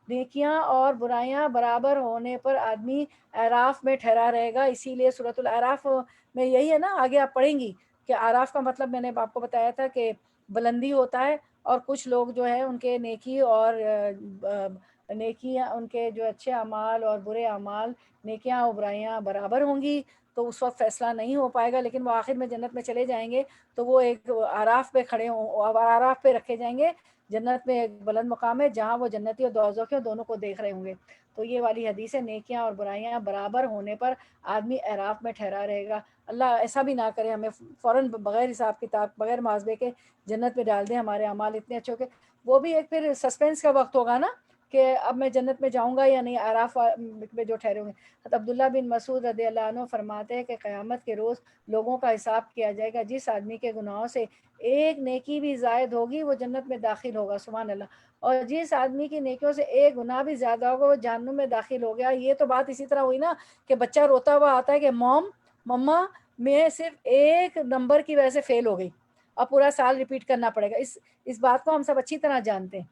[SPEAKER 1] نیکیاں اور برائیاں برابر ہونے پر آدمی اعراف میں ٹھہرا رہے گا، اسی لیے سورۃ الاعراف میں یہی ہے نا، آگے آپ پڑھیں گی کہ اعراف کا مطلب میں نے آپ کو بتایا تھا کہ بلندی ہوتا ہے، اور کچھ لوگ جو ہے ان کے نیکی اور نیکیاں، ان کے جو اچھے اعمال اور برے اعمال، نیکیاں اور برائیاں برابر ہوں گی تو اس وقت فیصلہ نہیں ہو پائے گا، لیکن وہ آخر میں جنت میں چلے جائیں گے تو وہ ایک اعراف پہ کھڑے ہوں، اعراف پہ رکھے جائیں گے۔ جنت میں ایک بلند مقام ہے جہاں وہ جنتی اور دوزخی دونوں کو دیکھ رہے ہوں گے۔ تو یہ والی حدیث ہے، نیکیاں اور برائیاں برابر ہونے پر آدمی اعراف میں ٹھہرا رہے گا۔ اللہ ایسا بھی نہ کرے ہمیں فوراً بغیر حساب کتاب، بغیر محاسبے کے جنت میں ڈال دیں، ہمارے اعمال اتنے اچھے ہو کے وہ بھی ایک پھر سسپینس کا وقت ہوگا نا کہ اب میں جنت میں جاؤں گا یا نہیں، اعراف میں جو ٹھہرے ہوں گے۔ حضرت عبداللہ بن مسعود رضی اللہ عنہ فرماتے ہیں کہ قیامت کے روز لوگوں کا حساب کیا جائے گا، جس آدمی کے گناہوں سے ایک نیکی بھی زائد ہوگی وہ جنت میں داخل ہوگا، سبحان اللہ، اور جس آدمی کی نیکیوں سے ایک گناہ بھی زیادہ ہوگا وہ جہنم میں داخل ہو گیا۔ یہ تو بات اسی طرح ہوئی نا کہ بچہ روتا ہوا آتا ہے کہ مما میں صرف ایک نمبر کی وجہ سے فیل ہو گئی، اب پورا سال ریپیٹ کرنا پڑے گا۔ اس بات کو ہم سب اچھی طرح جانتے ہیں،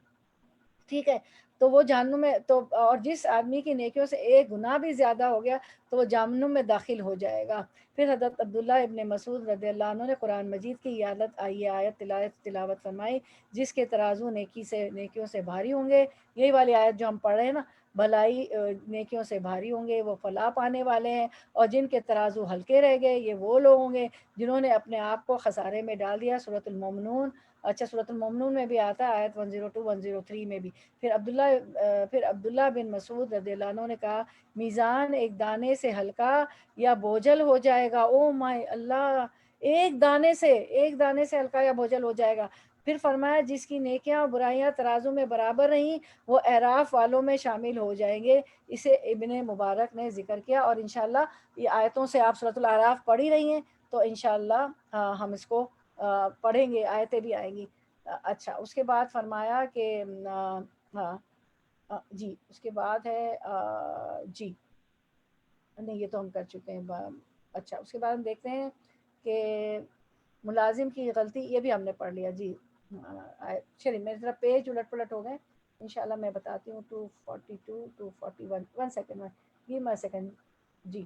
[SPEAKER 1] ٹھیک ہے۔ تو وہ جہنم میں تو، اور جس آدمی کی نیکیوں سے ایک گناہ بھی زیادہ ہو گیا تو وہ جہنم میں داخل ہو جائے گا۔ پھر حضرت عبداللہ ابن مسعود رضی اللہ عنہ نے قرآن مجید کی یہ آیت تلاوت فرمائی، جس کے ترازو نیکیوں سے بھاری ہوں گے، یہی والی آیت جو ہم پڑھ رہے ہیں نا، بھلائی نیکیوں سے بھاری ہوں گے وہ فلاح پانے والے ہیں، اور جن کے ترازو ہلکے رہ گئے یہ وہ لوگ ہوں گے جنہوں نے اپنے آپ کو خسارے میں ڈال دیا۔ سورۃ المومنون، اچھا سورۃ المومنون میں بھی آتا ہے آیت 102 103 میں بھی۔ پھر عبداللہ بن مسعود رضی اللہ عنہ نے کہا، میزان ایک دانے سے ہلکا یا بوجھل ہو جائے گا، او مائی اللہ، ایک دانے سے ہلکا یا بوجھل ہو جائے گا۔ پھر فرمایا، جس کی نیکیاں اور برائیاں ترازو میں برابر رہیں وہ اعراف والوں میں شامل ہو جائیں گے۔ اسے ابن مبارک نے ذکر کیا، اور انشاءاللہ یہ آیتوں سے آپ سورۃ الاعراف پڑھی رہی ہیں تو انشاءاللہ ہم اس کو پڑھیں گے، آیتیں بھی آئیں گی۔ اچھا، اس کے بعد فرمایا کہ جی اس کے بعد ہے جی نہیں، یہ تو ہم کر چکے ہیں، اچھا اس کے بعد ہم دیکھتے ہیں کہ ملازم کی غلطی، یہ بھی ہم نے پڑھ لیا جی. چلیے میری طرف پیج الٹ پلٹ ہو گئے، انشاءاللہ میں بتاتی ہوں. 242 241 1 سیکنڈ میں گیو مائی سیکنڈ جی.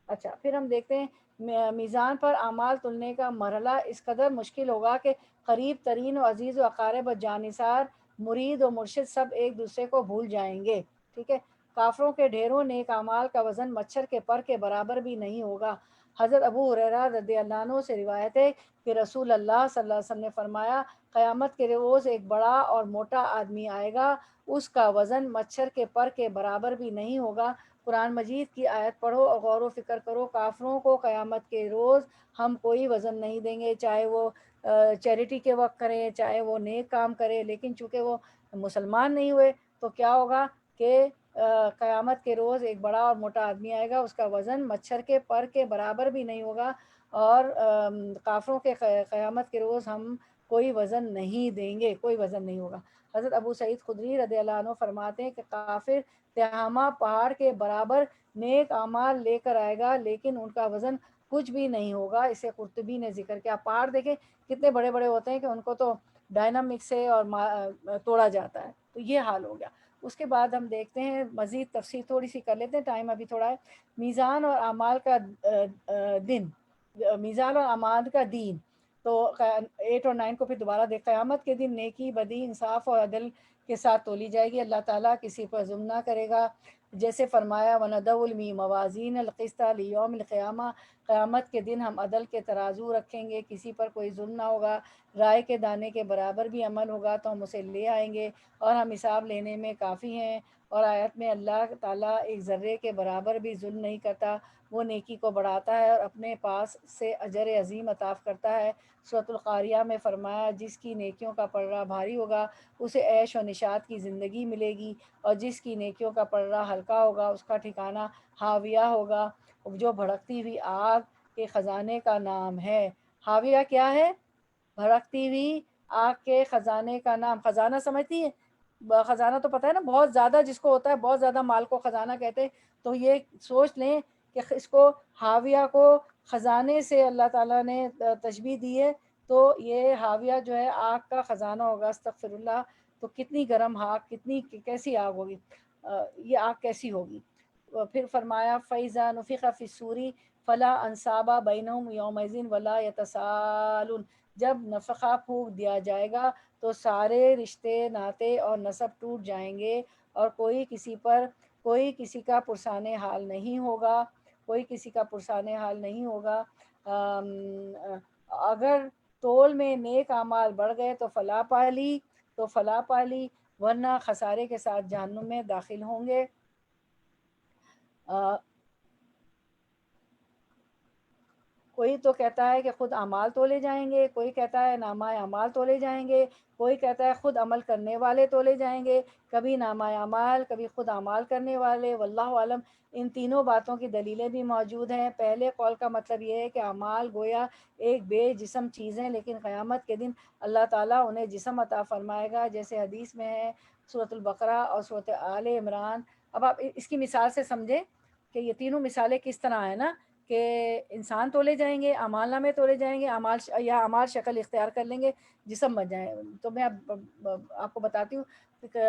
[SPEAKER 1] اچھا پھر ہم دیکھتے ہیں میزان پر اعمال تلنے کا مرحلہ اس قدر مشکل ہوگا کہ قریب ترین و عزیز و اقارب و جانثار، مرید و مرشد سب ایک دوسرے کو بھول جائیں گے. ٹھیک ہے. کافروں کے ڈھیروں نیک اعمال کا وزن مچھر کے پر کے برابر بھی نہیں ہوگا. حضرت ابو ہریرہ رضی اللہ عنہ سے روایت ہے کہ رسول اللہ صلی اللہ علیہ وسلم نے فرمایا قیامت کے روز ایک بڑا اور موٹا آدمی آئے گا، اس کا وزن مچھر کے پر کے برابر بھی نہیں ہوگا. قرآن مجید کی آیت پڑھو اور غور و فکر کرو. کافروں کو قیامت کے روز ہم کوئی وزن نہیں دیں گے، چاہے وہ چیریٹی کے وقت کریں، چاہے وہ نیک کام کرے، لیکن چونکہ وہ مسلمان نہیں ہوئے تو کیا ہوگا کہ قیامت کے روز ایک بڑا اور موٹا آدمی آئے گا، اس کا وزن مچھر کے پر کے برابر بھی نہیں ہوگا. اور کافروں کے قیامت کے روز ہم کوئی وزن نہیں دیں گے، کوئی وزن نہیں ہوگا. حضرت ابو سعید خدری رضی اللہ عنہ فرماتے ہیں کہ کافر تہامہ پہاڑ کے برابر نیک اعمال لے کر آئے گا لیکن ان کا وزن کچھ بھی نہیں ہوگا. اسے قرطبی نے ذکر کیا. پہاڑ دیکھیں کتنے بڑے بڑے ہوتے ہیں کہ ان کو تو ڈائنامک سے اور توڑا جاتا ہے. تو یہ حال ہو گیا. اس کے بعد ہم دیکھتے ہیں مزید تفصیل تھوڑی سی کر لیتے ہیں، ٹائم ابھی تھوڑا ہے. میزان اور اعمال کا دن، میزان اور اعمال کا دین. تو 8 اور 9 کو پھر دوبارہ دیکھ. قیامت کے دن نیکی بدی انصاف اور عدل کے ساتھ تولی جائے گی. اللہ تعالیٰ کسی پر ظلم نہ کرے گا. جیسے فرمایا وَنَضَعُ الْمَوَازِينَ الْقِسْطَ لِيَوْمِ الْقِيَامَةِ، قیامت کے دن ہم عدل کے ترازو رکھیں گے، کسی پر کوئی ظلم نہ ہوگا. رائے کے دانے کے برابر بھی عمل ہوگا تو ہم اسے لے آئیں گے اور ہم حساب لینے میں کافی ہیں. اور آیت میں اللہ تعالیٰ ایک ذرے کے برابر بھی ظلم نہیں کرتا، وہ نیکی کو بڑھاتا ہے اور اپنے پاس سے اجر عظیم عطا کرتا ہے. سورۃ القاریہ میں فرمایا جس کی نیکیوں کا پلڑا بھاری ہوگا اسے عیش و نشاط کی زندگی ملے گی، اور جس کی نیکیوں کا پلڑا ہلکا ہوگا اس کا ٹھکانہ حاویہ ہوگا، جو بھڑکتی ہوئی آگ کے خزانے کا نام ہے. حاویہ کیا ہے؟ بھڑکتی ہوئی آگ کے خزانے کا نام. خزانہ سمجھتی ہے؟ خزانہ تو پتہ ہے نا، بہت زیادہ جس کو ہوتا ہے، بہت زیادہ مال کو خزانہ کہتے ہیں. تو یہ سوچ لیں کہ اس کو حاویہ کو خزانے سے اللہ تعالیٰ نے تشبیہ دی ہے. تو یہ حاویہ جو ہے آگ کا خزانہ ہوگا. استغفر اللہ. تو کتنی گرم آگ، کتنی کیسی آگ ہوگی، یہ آگ کیسی ہوگی. پھر فرمایا فَإِذَا نُفِخَ فِي الصُّورِ فَلَا أَنْصَابَ بَيْنَهُمْ يَوْمَئِذٍ وَلَا يَتَسَاءَلُونَ. جب نفخہ پھونک دیا جائے گا تو سارے رشتے ناطے اور نسب ٹوٹ جائیں گے اور کوئی کسی کا پرسان حال نہیں ہوگا، کوئی کسی کا پرسان حال نہیں ہوگا. اگر تول میں نیک اعمال بڑھ گئے تو فلاح پالی، ورنہ خسارے کے ساتھ جہنم میں داخل ہوں گے. کوئی تو کہتا ہے کہ خود اعمال تولے جائیں گے، کوئی کہتا ہے نامہ اعمال تولے جائیں گے، کوئی کہتا ہے خود عمل کرنے والے تولے جائیں گے، کبھی نامہ اعمال کبھی خود اعمال کرنے والے. واللہ عالم. ان تینوں باتوں کی دلیلیں بھی موجود ہیں. پہلے قول کا مطلب یہ ہے کہ اعمال گویا ایک بے جسم چیزیں، لیکن قیامت کے دن اللہ تعالیٰ انہیں جسم عطا فرمائے گا، جیسے حدیث میں ہے سورۃ البقرہ اور سورۃ آل عمران. اب آپ اس کی مثال سے سمجھیں کہ یہ تینوں مثالیں کس طرح ہیں نا، کہ انسان تولے جائیں گے، اعمال نامے تولے جائیں گے، اعمال شکل اختیار کر لیں گے، جسم بن جائیں. تو میں آپ کو بتاتی ہوں کہ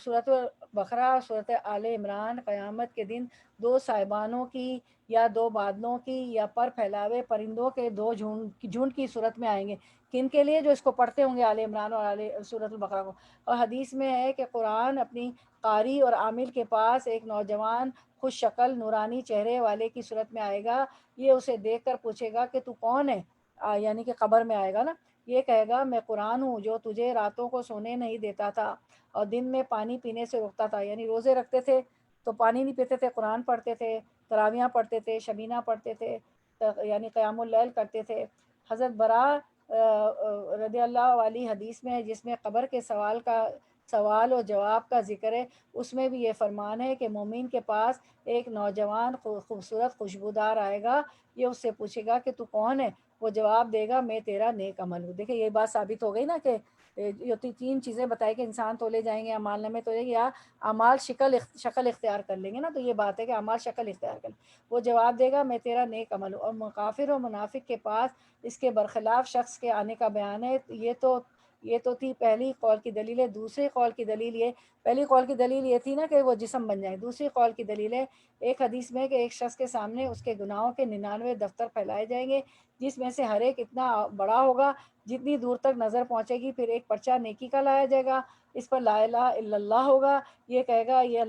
[SPEAKER 1] سورۃ بقرہ، سورۃ آل عمران قیامت کے دن دو صاحبانوں کی یا دو بادلوں کی یا پر پھیلاوے پرندوں کے دو جھنڈ کی صورت میں آئیں گے. کن کے لیے؟ جو اس کو پڑھتے ہوں گے، آل عمران اور سورۃ البقرہ کو. اور حدیث میں ہے کہ قرآن اپنی قاری اور عامل کے پاس ایک نوجوان خوش شکل نورانی چہرے والے کی صورت میں آئے گا. یہ اسے دیکھ کر پوچھے گا کہ تو کون ہے، یعنی کہ قبر میں آئے گا نا. یہ کہے گا میں قرآن ہوں جو تجھے راتوں کو سونے نہیں دیتا تھا اور دن میں پانی پینے سے روکتا تھا. یعنی روزے رکھتے تھے تو پانی نہیں پیتے تھے، قرآن پڑھتے تھے، تراویاں پڑھتے تھے، شبینہ پڑھتے تھے، یعنی قیام اللیل کرتے تھے. حضرت برا رضی اللہ والی حدیث میں ہے جس میں قبر کے سوال کا سوال و جواب کا ذکر ہے، اس میں بھی یہ فرمان ہے کہ مومن کے پاس ایک نوجوان خوبصورت خوشبودار آئے گا، یہ اس سے پوچھے گا کہ تو کون ہے، وہ جواب دے گا میں تیرا نیک عمل ہوں۔ دیکھیں یہ بات ثابت ہو گئی نا کہ یہ تین چیزیں بتائی کہ انسان تولے جائیں گے، اعمال نامے تولے گے، یا اعمال شکل اختیار کر لیں گے نا، تو یہ بات ہے کہ اعمال شکل اختیار کر لیں۔ وہ جواب دے گا میں تیرا نیک عمل ہوں۔ اور کافر و منافق کے پاس اس کے برخلاف شخص کے آنے کا بیان ہے۔ یہ تو تھی پہلی قول کی دلیل ہے۔ دوسری قول کی دلیل یہ، پہلی قول کی دلیل یہ تھی نا کہ وہ جسم بن جائے، دوسری قول کی دلیل ہے ایک حدیث میں کہ ایک شخص کے سامنے اس کے گناہوں کے 99 دفتر پھیلائے جائیں گے، جس میں سے ہر ایک اتنا بڑا ہوگا جتنی دور تک نظر پہنچے گی، پھر ایک پرچہ نیکی کا لایا جائے گا، اس پر لا الہ الا اللہ ہوگا، یہ کہے گا یہ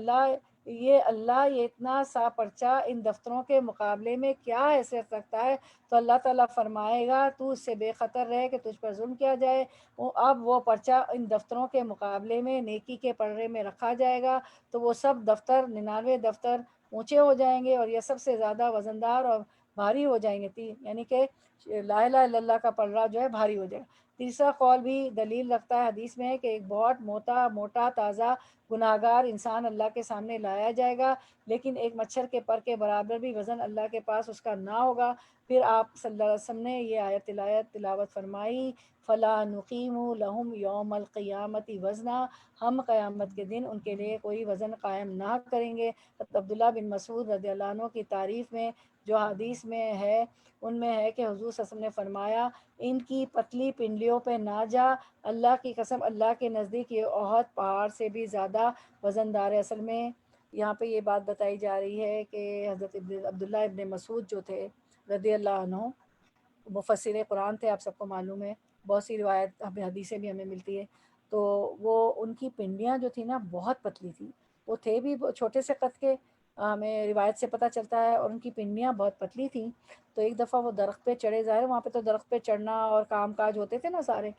[SPEAKER 1] اتنا سا پرچہ ان دفتروں کے مقابلے میں کیا حیثیت رکھتا ہے، تو اللہ تعالیٰ فرمائے گا تو اس سے بے خطر رہے کہ تجھ پر ظلم کیا جائے۔ اب وہ پرچہ ان دفتروں کے مقابلے میں نیکی کے پلڑے میں رکھا جائے گا، تو وہ سب دفتر 99 دفتر اونچے ہو جائیں گے اور یہ سب سے زیادہ وزندار اور بھاری ہو جائیں گے، یعنی کہ لا الہ الا اللہ کا پلڑا جو ہے بھاری ہو جائے گا۔ تیسرا قول بھی دلیل رکھتا ہے حدیث میں کہ ایک بہت موٹا تازہ گناہگار انسان اللہ کے سامنے لایا جائے گا، لیکن ایک مچھر کے پر کے برابر بھی وزن اللہ کے پاس اس کا نہ ہوگا۔ پھر آپ صلی اللہ علیہ وسلم نے یہ آیت تلاوت فرمائی، فَلَا نُقِيمُ لَهُمْ يَوْمَ الْقِيَامَةِ وَزْنًا، ہم قیامت کے دن ان کے لیے کوئی وزن قائم نہ کریں گے۔ عبداللہ بن مسعود رضی اللہ عنہ کی تعریف میں جو حدیث میں ہے ان میں ہے کہ حضور صلی اللہ علیہ وسلم نے فرمایا ان کی پتلی پنڈلیوں پہ نہ جا، اللہ کی قسم اللہ کے نزدیک یہ احد پہاڑ سے بھی زیادہ وزندار ہے۔ اصل میں یہاں پہ یہ بات بتائی جا رہی ہے کہ حضرت عبداللہ ابن مسعود جو تھے رضی اللہ عنہ، مفسر قرآن تھے، آپ سب کو معلوم ہے، بہت سی روایت ہمیں حدیثیں بھی ہمیں ملتی ہے، تو وہ ان کی پنڈلیاں جو تھیں نا بہت پتلی تھیں، وہ تھے بھی چھوٹے سے قد کے، ہمیں روایت سے پتہ چلتا ہے، اور ان کی پنڈلیاں بہت پتلی تھیں۔ تو ایک دفعہ وہ درخت پہ چڑھے، ظاہر وہاں پہ تو درخت پہ چڑھنا اور کام کاج ہوتے تھے نا سارے،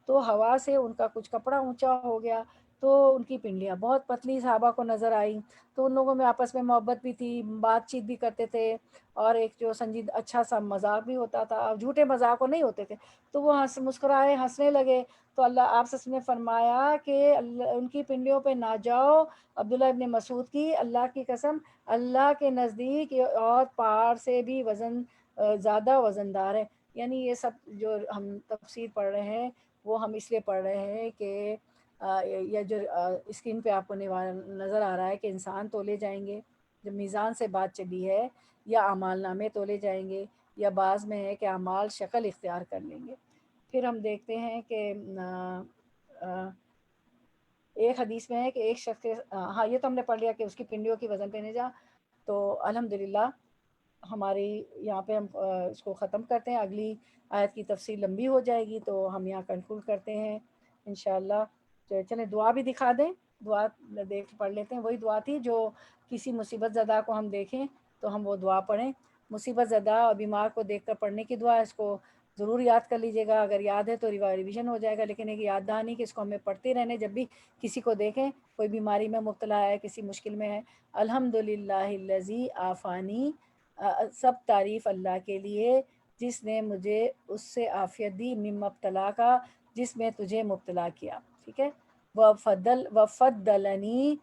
[SPEAKER 1] تو ہوا سے ان کا کچھ کپڑا اونچا ہو گیا، تو ان کی پنڈلیاں بہت پتلی صحابہ کو نظر آئیں، تو ان لوگوں میں آپس میں محبت بھی تھی، بات چیت بھی کرتے تھے، اور ایک جو اچھا سا مذاق بھی ہوتا تھا، جھوٹے مذاق نہیں ہوتے تھے، تو وہ مسکرائے ہنسنے لگے، تو اللہ آپ سے نے فرمایا کہ ان کی پنڈلیوں پہ نہ جاؤ، عبداللہ ابن مسعود کی، اللہ کی قسم اللہ کے نزدیک یہ اور پہاڑ سے بھی زیادہ وزندار ہے۔ یعنی یہ سب جو ہم تفسیر پڑھ رہے ہیں وہ ہم اس لیے پڑھ رہے ہیں کہ یہ جو اسکرین پہ آپ کو نظر آ رہا ہے کہ انسان تولے جائیں گے، جب میزان سے بات چلی ہے، یا اعمال نامے تولے جائیں گے، یا بعض میں ہے کہ اعمال شکل اختیار کر لیں گے۔ پھر ہم دیکھتے ہیں کہ ایک حدیث میں ہے کہ ایک شخص ہاں یہ تو ہم نے پڑھ لیا کہ اس کی پنڈلیوں کی وزن پہ نہیں جا، تو الحمدللہ ہماری یہاں پہ ہم اس کو ختم کرتے ہیں، اگلی آیت کی تفصیل لمبی ہو جائے گی تو ہم یہاں کنکلوڈ کرتے ہیں انشاءاللہ۔ چلیں دعا بھی دکھا دیں، دعا پڑھ لیتے ہیں، وہی دعا تھی جو کسی مصیبت زدہ کو ہم دیکھیں تو ہم وہ دعا پڑھیں، مصیبت زدہ اور بیمار کو دیکھ کر پڑھنے کی دعا، اس کو ضرور یاد کر لیجیے گا، اگر یاد ہے تو ریویژن ہو جائے گا، لیکن ایک یاد دہانی کہ اس کو ہمیں پڑھتے رہنے، جب بھی کسی کو دیکھیں کوئی بیماری میں مبتلا ہے، کسی مشکل میں ہے، الحمدللہ الذی عافانی، سب تعریف اللہ کے لیے جس نے مجھے اس سے عافیت دی، مما ابتلا کا جس میں تجھے مبتلا کیا، ٹھیک ہے، وفضلنی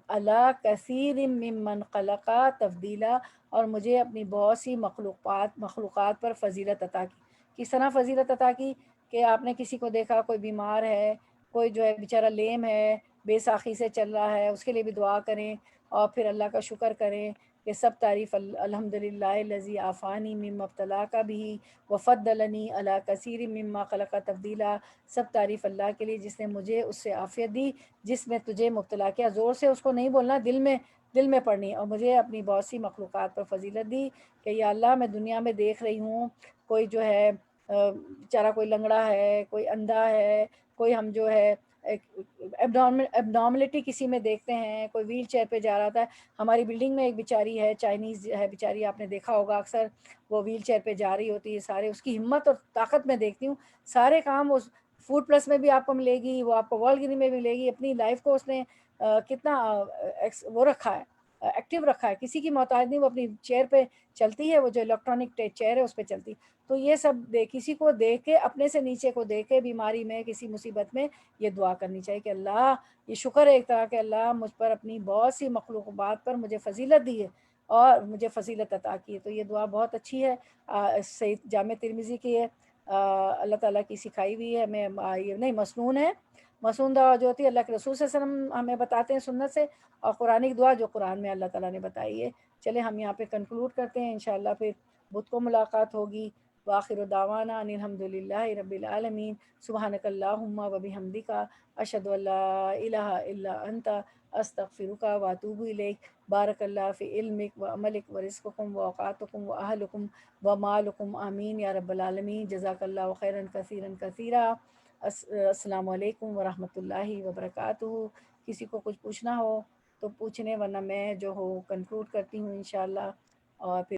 [SPEAKER 1] علی کثیر ممن خلق تفضیلا، اور مجھے اپنی بہت سی مخلوقات پر فضیلت عطا کی۔ کس طرح فضیلت عطا کی کہ آپ نے کسی کو دیکھا کوئی بیمار ہے، کوئی جو ہے بیچارہ لیم ہے، بے ساخی سے چل رہا ہے، اس کے لیے بھی دعا کریں اور پھر اللہ کا شکر کریں کہ سب تعریف الحمدللہ الذی عافانی مما ابتلاک بھی وفضلنی علی کثیر مما خلق تفضیلا، سب تعریف اللہ کے لیے جس نے مجھے اس سے عافیت دی جس میں تجھے مبتلا کیا، زور سے اس کو نہیں بولنا، دل میں پڑھنی، اور مجھے اپنی بہت سی مخلوقات پر فضیلت دی کہ یا اللہ میں دنیا میں دیکھ رہی ہوں کوئی جو ہے بیچارہ کوئی لنگڑا ہے، کوئی اندھا ہے، کوئی ہم جو ہے ایبنارملٹی کسی میں دیکھتے ہیں، کوئی ویل چیئر پہ جا رہا تھا، ہماری بلڈنگ میں ایک بیچاری ہے، چائنیز ہے بیچاری، آپ نے دیکھا ہوگا اکثر وہ ویل چیئر پہ جا رہی ہوتی ہے، سارے اس کی ہمت اور طاقت میں دیکھتی ہوں، سارے کام اس فوڈ پلس میں بھی آپ کو ملے گی، وہ آپ کو ورلڈ گرین میں بھی ملے گی، اپنی لائف کو اس نے کتنا وہ رکھا ہے، ایکٹیو رکھا ہے. کسی کی محتاج نہیں, وہ اپنی چیئر پہ چلتی ہے, وہ جو الیکٹرانک چیئر ہے اس پہ چلتی. تو یہ سب کسی کو دیکھ کے, اپنے سے نیچے کو دیکھ کے, بیماری میں, کسی مصیبت میں, یہ دعا کرنی چاہیے کہ اللہ, یہ شکر ہے ایک طرح کہ اللہ مجھ پر اپنی بہت سی مخلوقات پر مجھے فضیلت دی ہے اور مجھے فضیلت عطا کی ہے. تو یہ دعا بہت اچھی ہے, صحیح جامع ترمذی کی ہے, اللہ تعالیٰ کی سکھائی ہوئی ہے. میں یہ نہیں مسنون ہے, مسنون دعا جو ہوتی ہے اللہ کے رسول صلی اللہ علیہ وسلم ہمیں بتاتے ہیں سنت سے, اور قرآنک دعا جو قرآن میں اللہ تعالیٰ نے بتائی ہے. چلے ہم یہاں پہ کنکلوڈ کرتے ہیں, انشاءاللہ پھر بدھ کو ملاقات ہوگی. وآخر دعوانا ان الحمد للہ رب العالمین. سبحانک اللہم و بحمدک, اشہد ان لا الہ الا انت, استغفرک و اتوب الیک. بارک اللہ فی علمک و عملک و رزقکم و اوقاتکم و اہلکم و مالکم, آمین یا رب العالمین. جزاک اللہ خیرا کثیرا کثیرا. السلام علیکم ورحمۃ اللہ وبرکاتہ. کسی کو کچھ پوچھنا ہو تو پوچھنے, ورنہ میں جو ہو کنکلوڈ کرتی ہوں انشاءاللہ. اور پھر